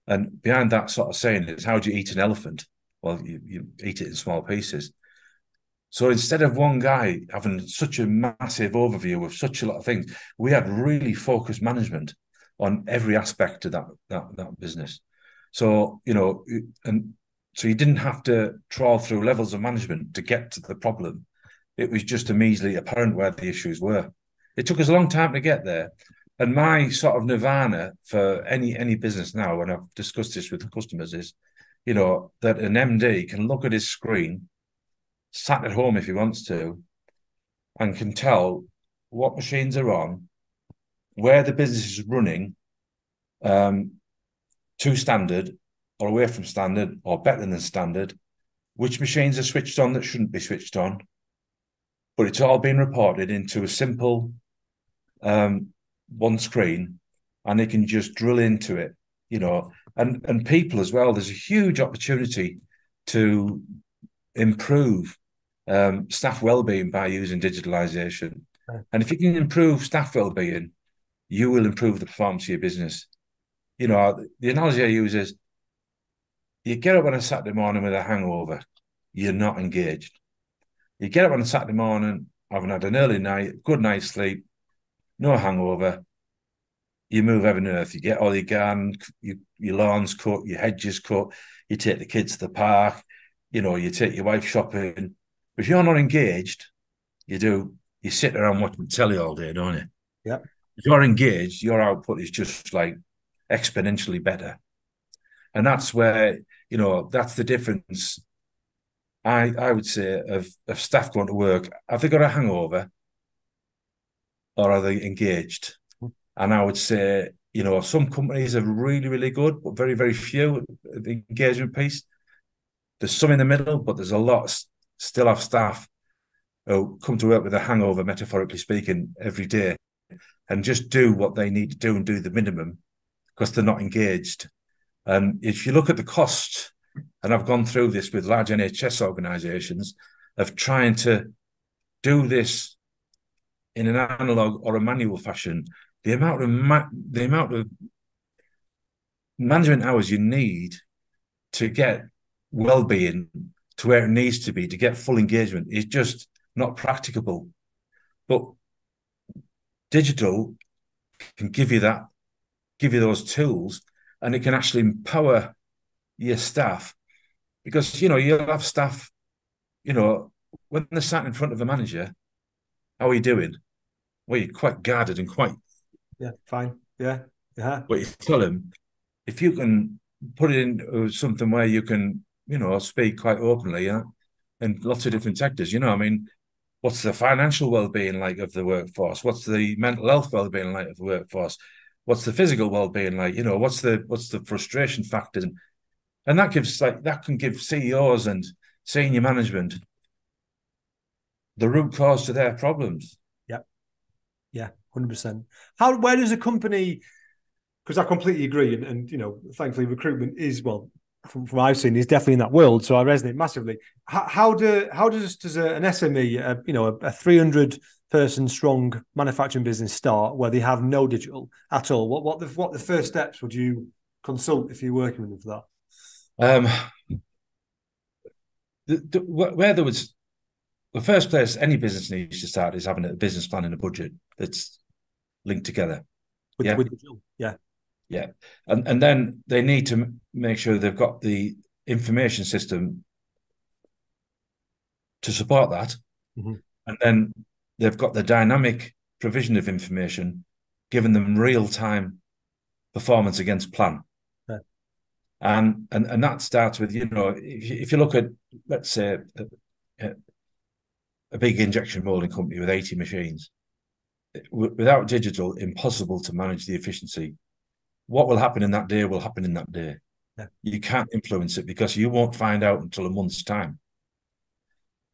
B: And behind that sort of saying is, how do you eat an elephant? Well, you eat it in small pieces. So instead of one guy having such a massive overview of such a lot of things, we had really focused management on every aspect of that business. So, and so you didn't have to trawl through levels of management to get to the problem. It was just immediately apparent where the issues were. It took us a long time to get there. And my sort of nirvana for any business now, when I've discussed this with the customers, is, that an MD can look at his screen, sat at home if he wants to, and can tell what machines are on, where the business is running, to standard or away from standard or better than standard, which machines are switched on that shouldn't be switched on. But it's all been reported into a simple one screen, and they can just drill into it, and people as well. There's a huge opportunity to improve staff well-being by using digitalization. And if you can improve staff well-being, you will improve the performance of your business. The analogy I use is, you get up on a Saturday morning with a hangover, you're not engaged. You get up on a Saturday morning, having had an early night, good night's sleep, no hangover, you move heaven and earth. You get all your garden, your lawn's cut, your hedges cut, you take the kids to the park, you take your wife shopping. But if you're not engaged, you sit around watching telly all day, don't you?
A: Yeah.
B: If you're engaged, your output is just like exponentially better. And that's where, that's the difference, I would say, of staff going to work. Have they got a hangover, or are they engaged? And I would say, some companies are really, really good, but very, very few at the engagement piece. There's some in the middle, but there's a lot still have staff who come to work with a hangover, metaphorically speaking, every day, and just do what they need to do and do the minimum because they're not engaged. And if you look at the cost, and I've gone through this with large NHS organisations, of trying to do this in an analog or a manual fashion, the amount of management hours you need to get well-being to where it needs to be, to get full engagement, is just not practicable. But digital can give you those tools, and it can actually empower your staff, because you'll have staff, when they're sat in front of a manager, how are you doing? Well, you're quite guarded and quite
A: fine. Yeah.
B: But you tell them, if you can put it in something where you can, speak quite openly, in lots of different sectors. What's the financial well-being like of the workforce? What's the mental health well-being like of the workforce? What's the physical well-being like? What's the frustration factors? And that can give CEOs and senior management the root cause to their problems.
A: Yeah, yeah, 100%. Where does a company? Because I completely agree, and thankfully, recruitment is well, from what I've seen, is definitely in that world. So I resonate massively. How does an SME, a 300-person strong manufacturing business start where they have no digital at all? What the first steps would you consult if you're working with them for
B: Um, where there was the first place any business needs to start is having a business plan and a budget that's linked together.
A: that?
B: Yeah,
A: With digital, yeah,
B: yeah, and then they need to make sure they've got the information system to support that,
A: mm-hmm.
B: and then they've got the dynamic provision of information, giving them real time performance against plan.
A: Yeah.
B: And that starts with, if you look at, let's say, a big injection molding company with 80 machines, without digital, impossible to manage the efficiency. What will happen in that day will happen in that day.
A: Yeah.
B: You can't influence it because you won't find out until a month's time.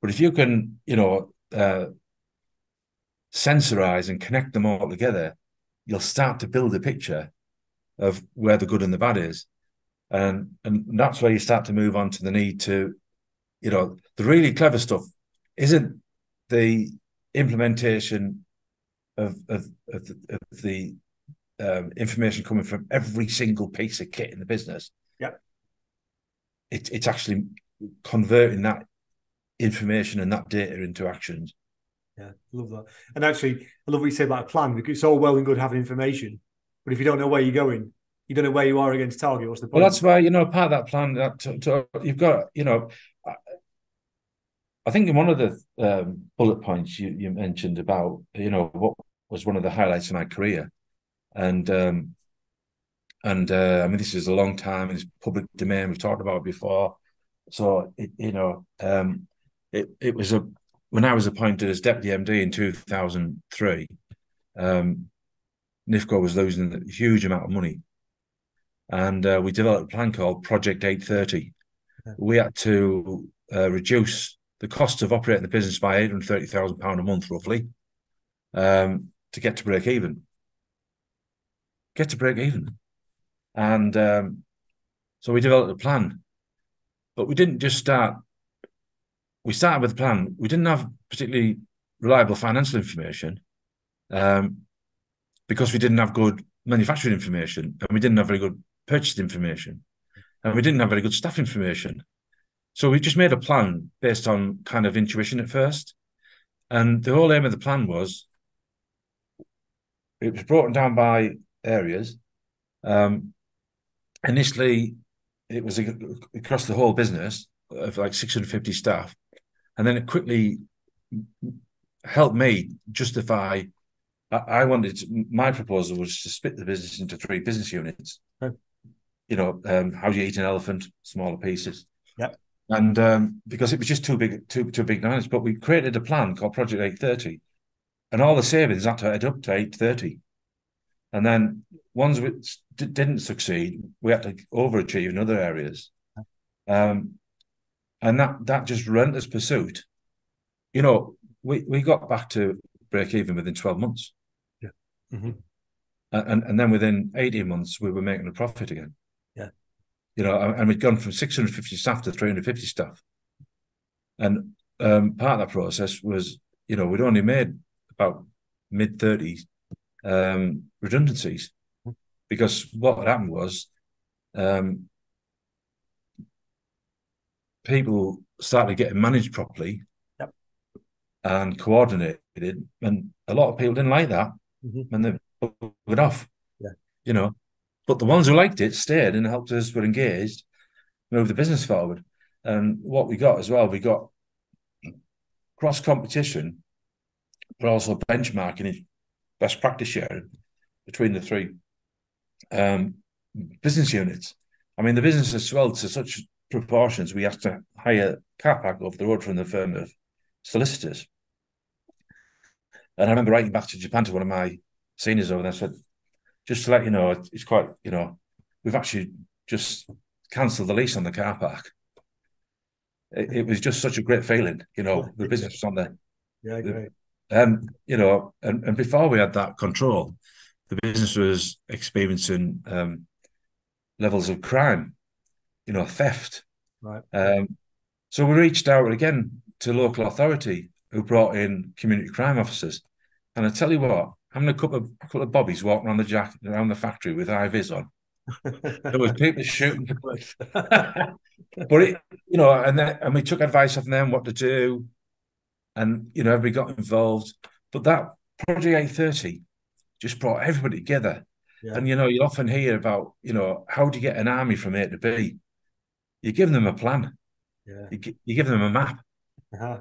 B: But if you can, sensorize and connect them all together, you'll start to build a picture of where the good and the bad is. And that's where you start to move on to the need to, the really clever stuff isn't the implementation of the information coming from every single piece of kit in the business.
A: Yeah.
B: It's actually converting that information and that data into actions.
A: Yeah, love that. And actually, I love what you say about a plan, because it's all well and good having information, but if you don't know where you're going, you don't know where you are against target, what's the point?
B: Well, that's why, part of that plan that you've got, I think in one of the bullet points you mentioned about, what was one of the highlights of my career. And I mean, this is a long time, it's public domain, we've talked about it before. So, it was when I was appointed as Deputy MD in 2003, Nifco was losing a huge amount of money. And we developed a plan called Project 830.
A: Yeah.
B: We had to reduce the cost of operating the business by £830,000 a month, roughly, to get to break even. And so we developed a plan. But we didn't just start. We started with a plan. We didn't have particularly reliable financial information because we didn't have good manufacturing information, and we didn't have very good purchased information, and we didn't have very good staff information. So we just made a plan based on kind of intuition at first. And the whole aim of the plan was, it was broken down by areas. Initially, it was across the whole business of like 650 staff. And then it quickly helped me justify, my proposal was to split the business into 3 business units.
A: Okay.
B: How do you eat an elephant? Smaller pieces.
A: Yeah.
B: And because it was just too big to manage, but we created a plan called Project 830, and all the savings had to add up to 830. And then ones which didn't succeed, we had to overachieve in other areas. And that just relentless pursuit. We got back to break even within 12 months.
A: Yeah. Mm-hmm.
B: And then within 18 months, we were making a profit again.
A: Yeah.
B: And we'd gone from 650 staff to 350 staff. And part of that process was, we'd only made about mid-30s redundancies, because what had happened was people started getting managed properly.
A: Yep.
B: And coordinated, and a lot of people didn't like that,
A: mm-hmm.
B: and they put it off.
A: Yeah.
B: But the ones who liked it stayed and helped us, were engaged, moved the business forward. And what we got as well, we got cross competition, but also benchmarking, best practice sharing between the 3 business units. I mean, the business has swelled to such proportions, we have to hire car park over the road from the firm of solicitors. And I remember writing back to Japan to one of my seniors over there, I said, just to let you know, it's quite, we've actually just cancelled the lease on the car park. It was just such a great feeling, the business was on there.
A: Yeah, great.
B: And before we had that control, the business was experiencing levels of crime, theft.
A: Right.
B: So we reached out again to local authority, who brought in community crime officers. And I tell you what, having a couple of bobbies walking around the factory with high vis on, there was people shooting for cliff. But and we took advice from them what to do, and everybody got involved. But that Project 830 just brought everybody together.
A: Yeah.
B: And you often hear about how do you get an army from A to B? You give them a plan.
A: Yeah.
B: You give them a map.
A: Uh-huh.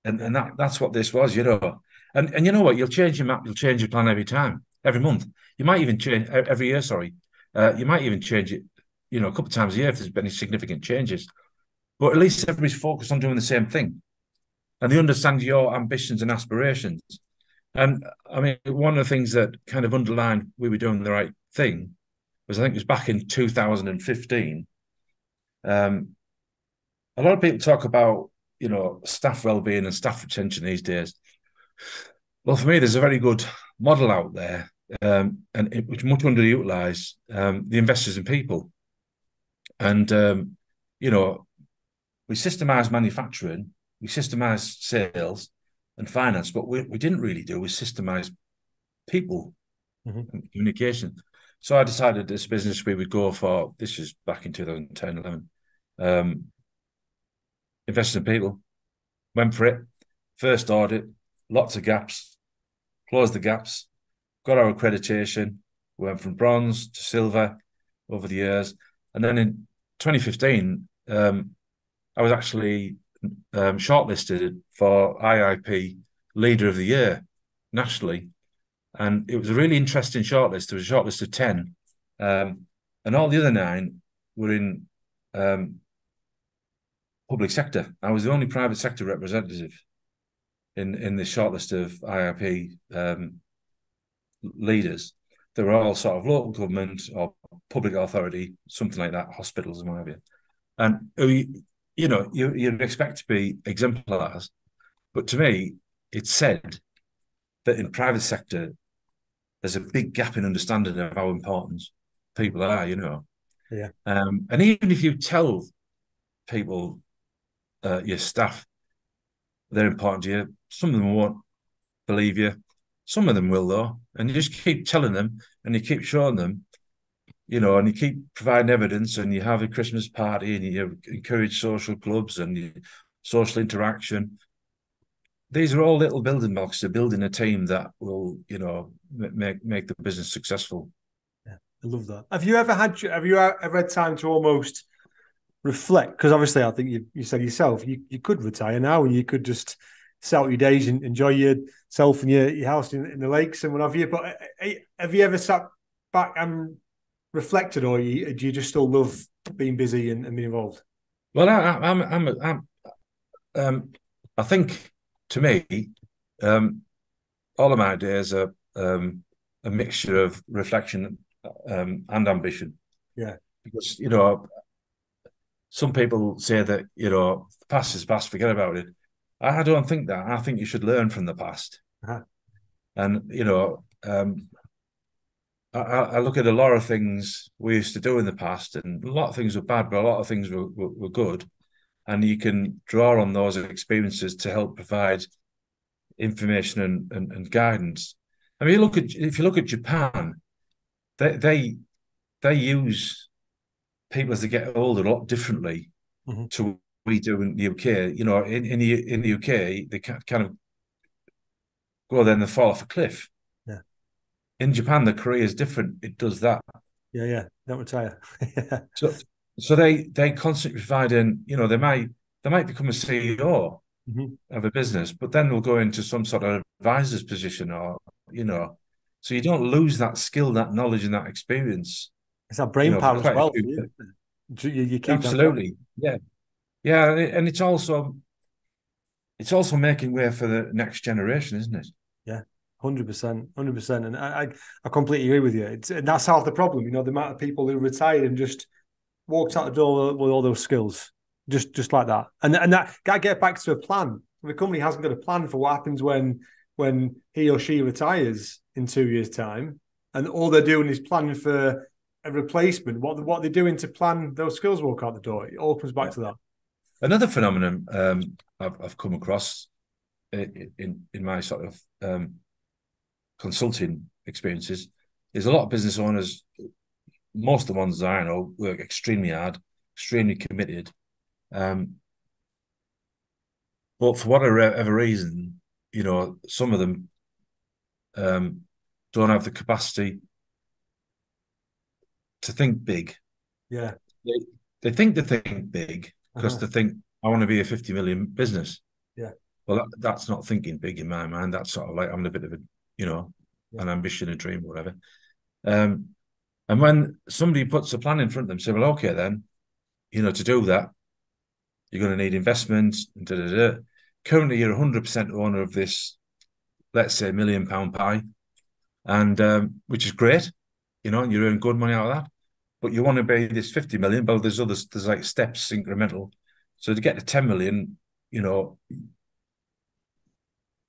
B: And that's what this was, And you know what? You'll change your map, you'll change your plan every month. You might even change every year, sorry. You might even change it, a couple of times a year if there's been any significant changes. But at least everybody's focused on doing the same thing. And they understand your ambitions and aspirations. And I mean, one of the things that kind of underlined we were doing the right thing was, I think it was back in 2015. A lot of people talk about, staff well-being and staff retention these days. Well, for me, there's a very good model out there, which is much underutilized, the investors in people. And, we systemize manufacturing, we systemize sales and finance, but we didn't really do was systemize people and communication. So I decided this business we would go for, this is back in 2010, 11, invested in people, went for it, first audit, lots of gaps, closed the gaps, got our accreditation, we went from bronze to silver over the years. And then in 2015, I was actually shortlisted for IIP Leader of the Year nationally. And it was a really interesting shortlist. There was a shortlist of 10. And all the other 9 were in public sector. I was the only private sector representative in the shortlist of IIP leaders. They were all sort of local government or public authority, something like that, hospitals and what have you. And you'd expect to be exemplars, but to me, it said that in private sector, there's a big gap in understanding of how important people are.
A: Yeah.
B: And even if you tell people, your staff, they're important to you, some of them won't believe you. Some of them will, though. And you just keep telling them and you keep showing them, and you keep providing evidence, and you have a Christmas party and you encourage social clubs and social interaction. These are all little building blocks to building a team that will, make the business successful.
A: Yeah, I love that. Have you ever had time to almost reflect? Because obviously, I think you said yourself, you could retire now, and you could just set out your days and enjoy yourself and your house in the lakes and what have you. But have you ever sat back and reflected, or do you just still love being busy and being involved?
B: Well, I think, to me, all of my days are a mixture of reflection and ambition.
A: Yeah,
B: because some people say that the past is past, forget about it. I don't think that. I think you should learn from the past.
A: Uh-huh.
B: And I look at a lot of things we used to do in the past, and a lot of things were bad, but a lot of things were good. And you can draw on those experiences to help provide information and guidance. I mean, if you look at Japan, they use people as they get older a lot differently to what we do in the UK. In the UK, they kind of go there and they fall off a cliff.
A: Yeah.
B: In Japan, the career is different. It does that.
A: Yeah. Don't retire. Yeah.
B: So they constantly providing, they might become a CEO of a business, but then they'll go into some sort of advisor's position, or so you don't lose that skill, that knowledge, and that experience.
A: It's that brain power as well. You keep
B: absolutely, yeah, and it's also making way for the next generation, isn't it?
A: Yeah. 100%, and I completely agree with you. And that's half the problem, the amount of people who retired and just walked out the door with all those skills, just like that. And that got to get back to a plan. the company hasn't got a plan for what happens when he or she retires in 2 years' time, and all they're doing is planning for a replacement, what are they doing to plan those skills walk out the door? It all comes back to that.
B: Another phenomenon I've come across in my sort of consulting experiences is a lot of business owners, most of the ones that I know, work extremely hard, extremely committed. But for whatever reason, some of them don't have the capacity to think big.
A: Yeah.
B: They think big because they think, I want to be a 50 million business.
A: Yeah.
B: Well, that's not thinking big in my mind. That's sort of like having a bit of an ambition, a dream, whatever. And when somebody puts a plan in front of them, say, well, okay, then, to do that, you're going to need investment. Currently, you're 100% owner of this, let's say, £1 million pie, and which is great, and you earn good money out of that. But you want to be this 50 million, but there's like steps incremental. So to get to 10 million, you're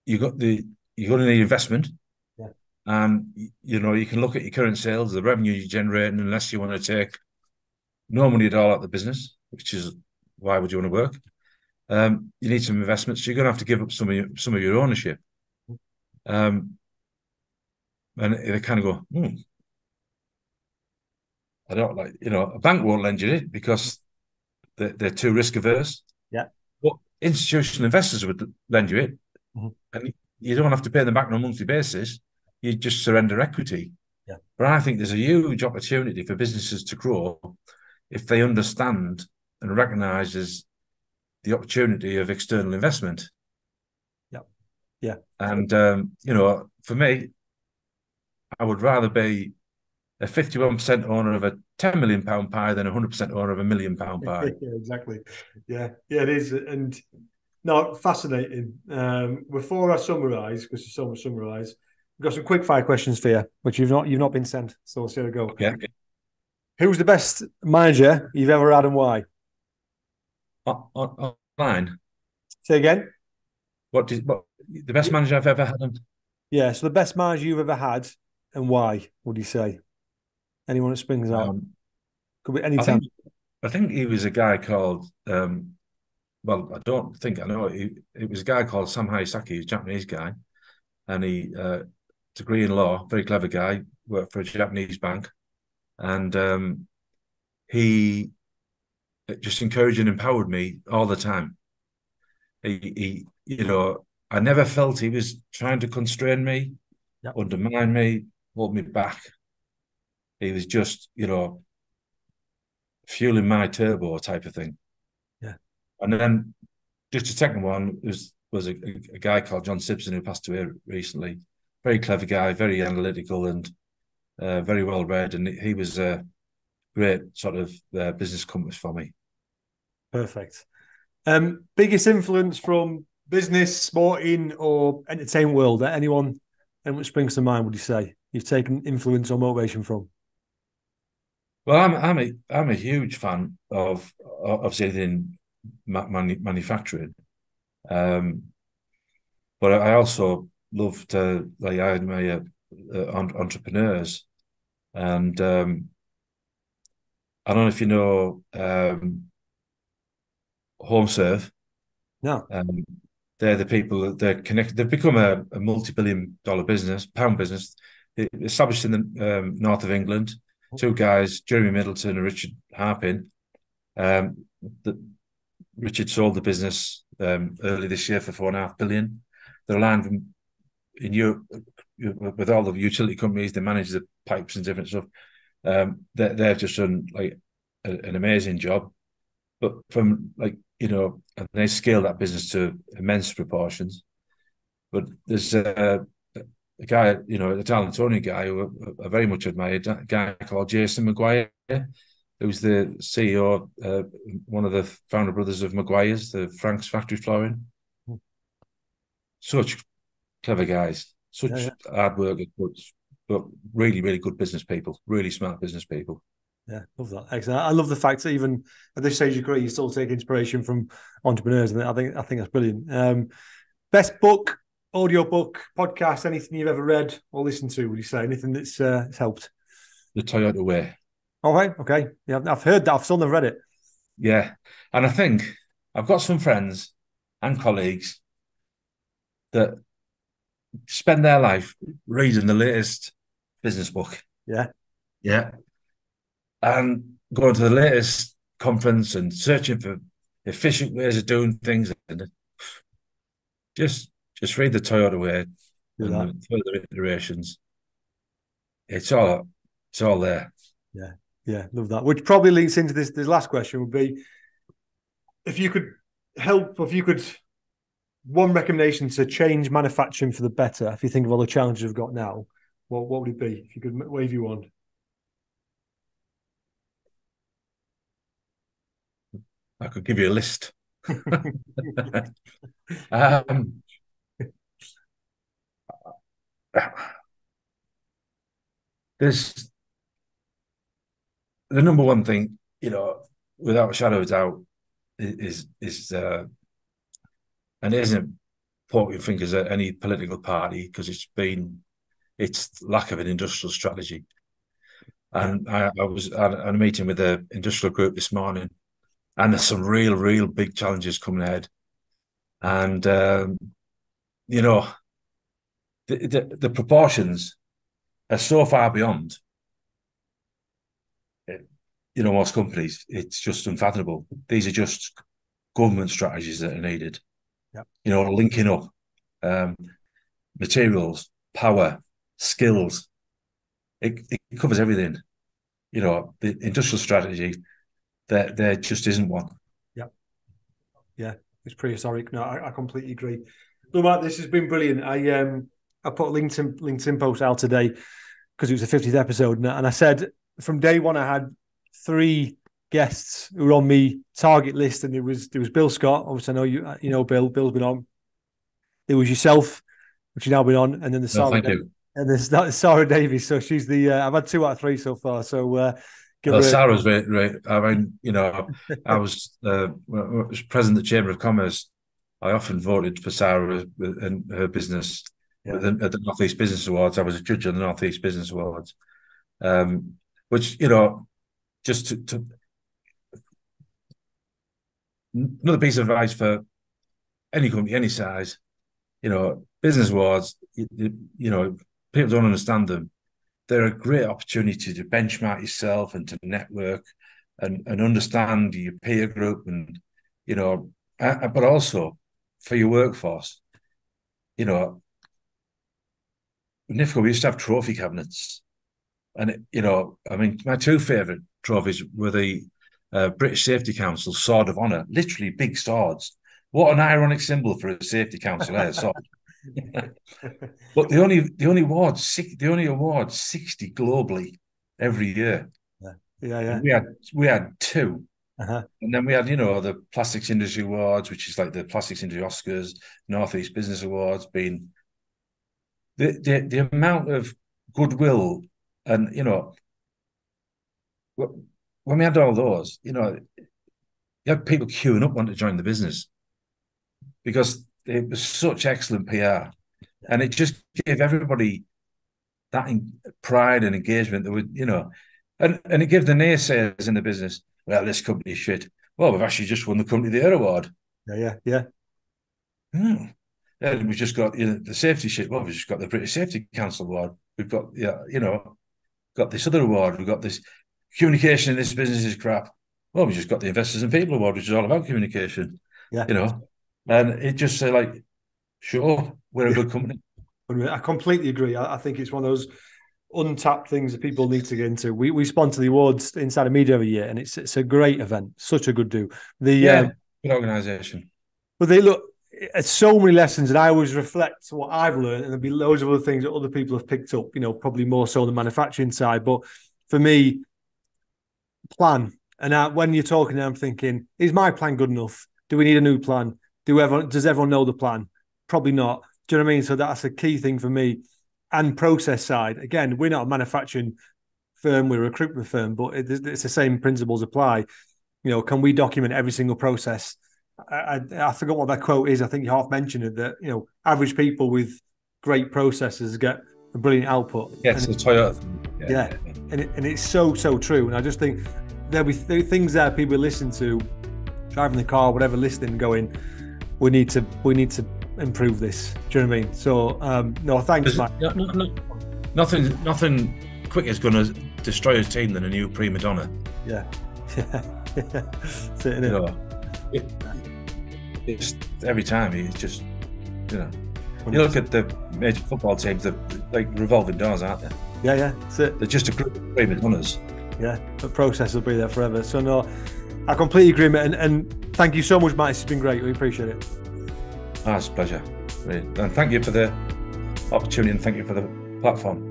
B: going to need investment.
A: Yeah.
B: And, you can look at your current sales, the revenue you're generating, unless you want to take no money at all out of the business, which is why would you want to work? You need some investment. So you're going to have to give up some of your ownership. And they kind of go, I don't like, a bank won't lend you it because they're too risk averse.
A: Yeah.
B: But institutional investors would lend you it. Mm-hmm. And you don't have to pay them back on a monthly basis. You just surrender equity.
A: Yeah.
B: But I think there's a huge opportunity for businesses to grow if they understand and recognises the opportunity of external investment.
A: Yeah. Yeah.
B: And, for me, I would rather be a 51% owner of a £10 million pie than a 100% owner of a £1 million pie.
A: Yeah, exactly. Yeah, it is. And no, fascinating. Before I summarise, because there's so much summarise, we've got some quick fire questions for you, which you've not been sent. So we'll see how we go.
B: Yeah.
A: Who's the best manager you've ever had and why?
B: Online.
A: Say again.
B: What the best manager I've ever had?
A: Yeah, so the best manager you've ever had and why, would you say? Anyone that springs out? Could be any time.
B: I think he was a guy called, well, I don't think I know. It was a guy called Sam Hayasaki, he's a Japanese guy. And he, degree in law, very clever guy, worked for a Japanese bank. And he just encouraged and empowered me all the time. He I never felt he was trying to constrain me, undermine me, hold me back. He was just, fueling my turbo type of thing.
A: Yeah.
B: And then just a second one was a guy called John Simpson who passed away recently. Very clever guy, very analytical and very well read. And he was a great sort of business compass for me.
A: Perfect. Biggest influence from business, sporting, or entertainment world? Anyone that springs to mind, would you say you've taken influence or motivation from?
B: Well, I'm a huge fan of anything manufacturing, but I also love to I admire entrepreneurs, and I don't know if you know HomeServe.
A: No.
B: They're the people that they're connected. They've become a multi-billion-dollar pound business, established in the north of England. Two guys, Jeremy Middleton and Richard Harpin. Richard sold the business early this year for $4.5 billion. They're aligned in Europe with all the utility companies. They manage the pipes and different stuff. They've just done like an amazing job. But from and they scale that business to immense proportions. But there's a guy, the Talentoni guy who I very much admired, a guy called Jason Maguire, who's the CEO, one of the founder brothers of Maguire's, the Frank's Factory Flooring. Such clever guys, such hard workers, but really, really good business people, really smart business people.
A: Yeah, love that. Excellent. I love the fact that even at this stage of your career, you still take inspiration from entrepreneurs, and I think that's brilliant. Best book, audio book, podcast, anything you've ever read or listened to? Would you say anything that's helped?
B: The Toyota Way.
A: All right, okay, yeah, I've heard that. I've still never read it.
B: Yeah. And I think I've got some friends and colleagues that spend their life reading the latest business book.
A: Yeah,
B: Yeah. And going to the latest conference and searching for efficient ways of doing things. And just read the Toyota Way
A: do
B: and
A: that.
B: the further iterations. It's all there.
A: Yeah, yeah, love that. Which probably links into this last question would be, if you could one recommendation to change manufacturing for the better, if you think of all the challenges we've got now, what would it be? If you could wave you on.
B: I could give you a list. um, there's the number one thing, without a shadow of doubt, is and it isn't pointing fingers at any political party, because it's lack of an industrial strategy. And I was at a meeting with the industrial group this morning, and there's some real big challenges coming ahead. And the proportions are so far beyond most companies. It's just unfathomable. These are just government strategies that are needed.
A: Yep.
B: Linking up materials, power, skills. It covers everything. The industrial strategy, there just isn't one.
A: Yeah, it's prehistoric. No, I completely agree. Look, Matt, this has been brilliant. I put a LinkedIn post out today because it was the 50th episode, and I said from day one I had 3 guests who were on me target list, and there was Bill Scott. Obviously, I know you know Bill. Bill's been on. There was yourself, which you've now been on, and then the Sarah.
B: Thank you.
A: And there's Sarah Davies. So she's the. I've had 2 out of 3 so far. So
B: Sarah's right. I mean, I was president of the Chamber of Commerce. I often voted for Sarah and her business at the North East Business Awards. I was a judge on the North East Business Awards, which just to another piece of advice for any company, any size. Business awards. People don't understand them. They're a great opportunity to benchmark yourself and to network and understand your peer group, and but also for your workforce. Nifco, we used to have trophy cabinets, and my 2 favourite trophies were the British Safety Council Sword of Honour, literally big swords. What an ironic symbol for a safety council, sword. But they only award 60 globally every year.
A: Yeah.
B: We had 2,
A: and
B: then we had the Plastics Industry Awards, which is like the Plastics Industry Oscars, North East Business Awards. Being the amount of goodwill, and when we had all those, you had people queuing up wanting to join the business because it was such excellent PR, and it just gave everybody that pride and engagement that would, and it gave the naysayers in the business, well, this company's shit. Well, we've actually just won the Company of the Year award.
A: Yeah.
B: And we've just got the safety shit. Well, we've just got the British Safety Council award. We've got got this other award. We've got this communication in this business is crap. Well, we just got the Investors and People award, which is all about communication. And it just said, like, sure, we're a good company.
A: I completely agree. I think it's one of those untapped things that people need to get into. We sponsor the awards inside of media every year, and it's a great event. Such a good do.
B: Good organisation.
A: But they look, it's so many lessons, and I always reflect what I've learned, and there'll be loads of other things that other people have picked up, probably more so on the manufacturing side. But for me, plan. And when you're talking, I'm thinking, is my plan good enough? Do we need a new plan? Does everyone know the plan? Probably not. Do you know what I mean? So that's a key thing for me. And process side, again, we're not a manufacturing firm, we're a recruitment firm, but it's the same principles apply. You know, can we document every single process? I forgot what that quote is. I think you half mentioned it, that, you know, average people with great processes get a brilliant output.
B: Yeah, it's a Toyota.
A: Yeah. And it's so true. And I just think there'll be things there people listen to, driving the car, whatever, listening, going, we need to improve this. Do you know what I mean? So no, thanks, Mike.
B: Nothing quicker is going to destroy a team than a new prima donna.
A: Yeah. That's it,
B: you know, it's every time it's just, you know, you look at the major football teams, they're like revolving doors, aren't they?
A: Yeah, that's it.
B: They're just a group of prima donnas.
A: Yeah, the process will be there forever. So no, I completely agree, mate. And thank you so much, Matt. It's been great. We appreciate it.
B: It's a pleasure. And thank you for the opportunity, and thank you for the platform.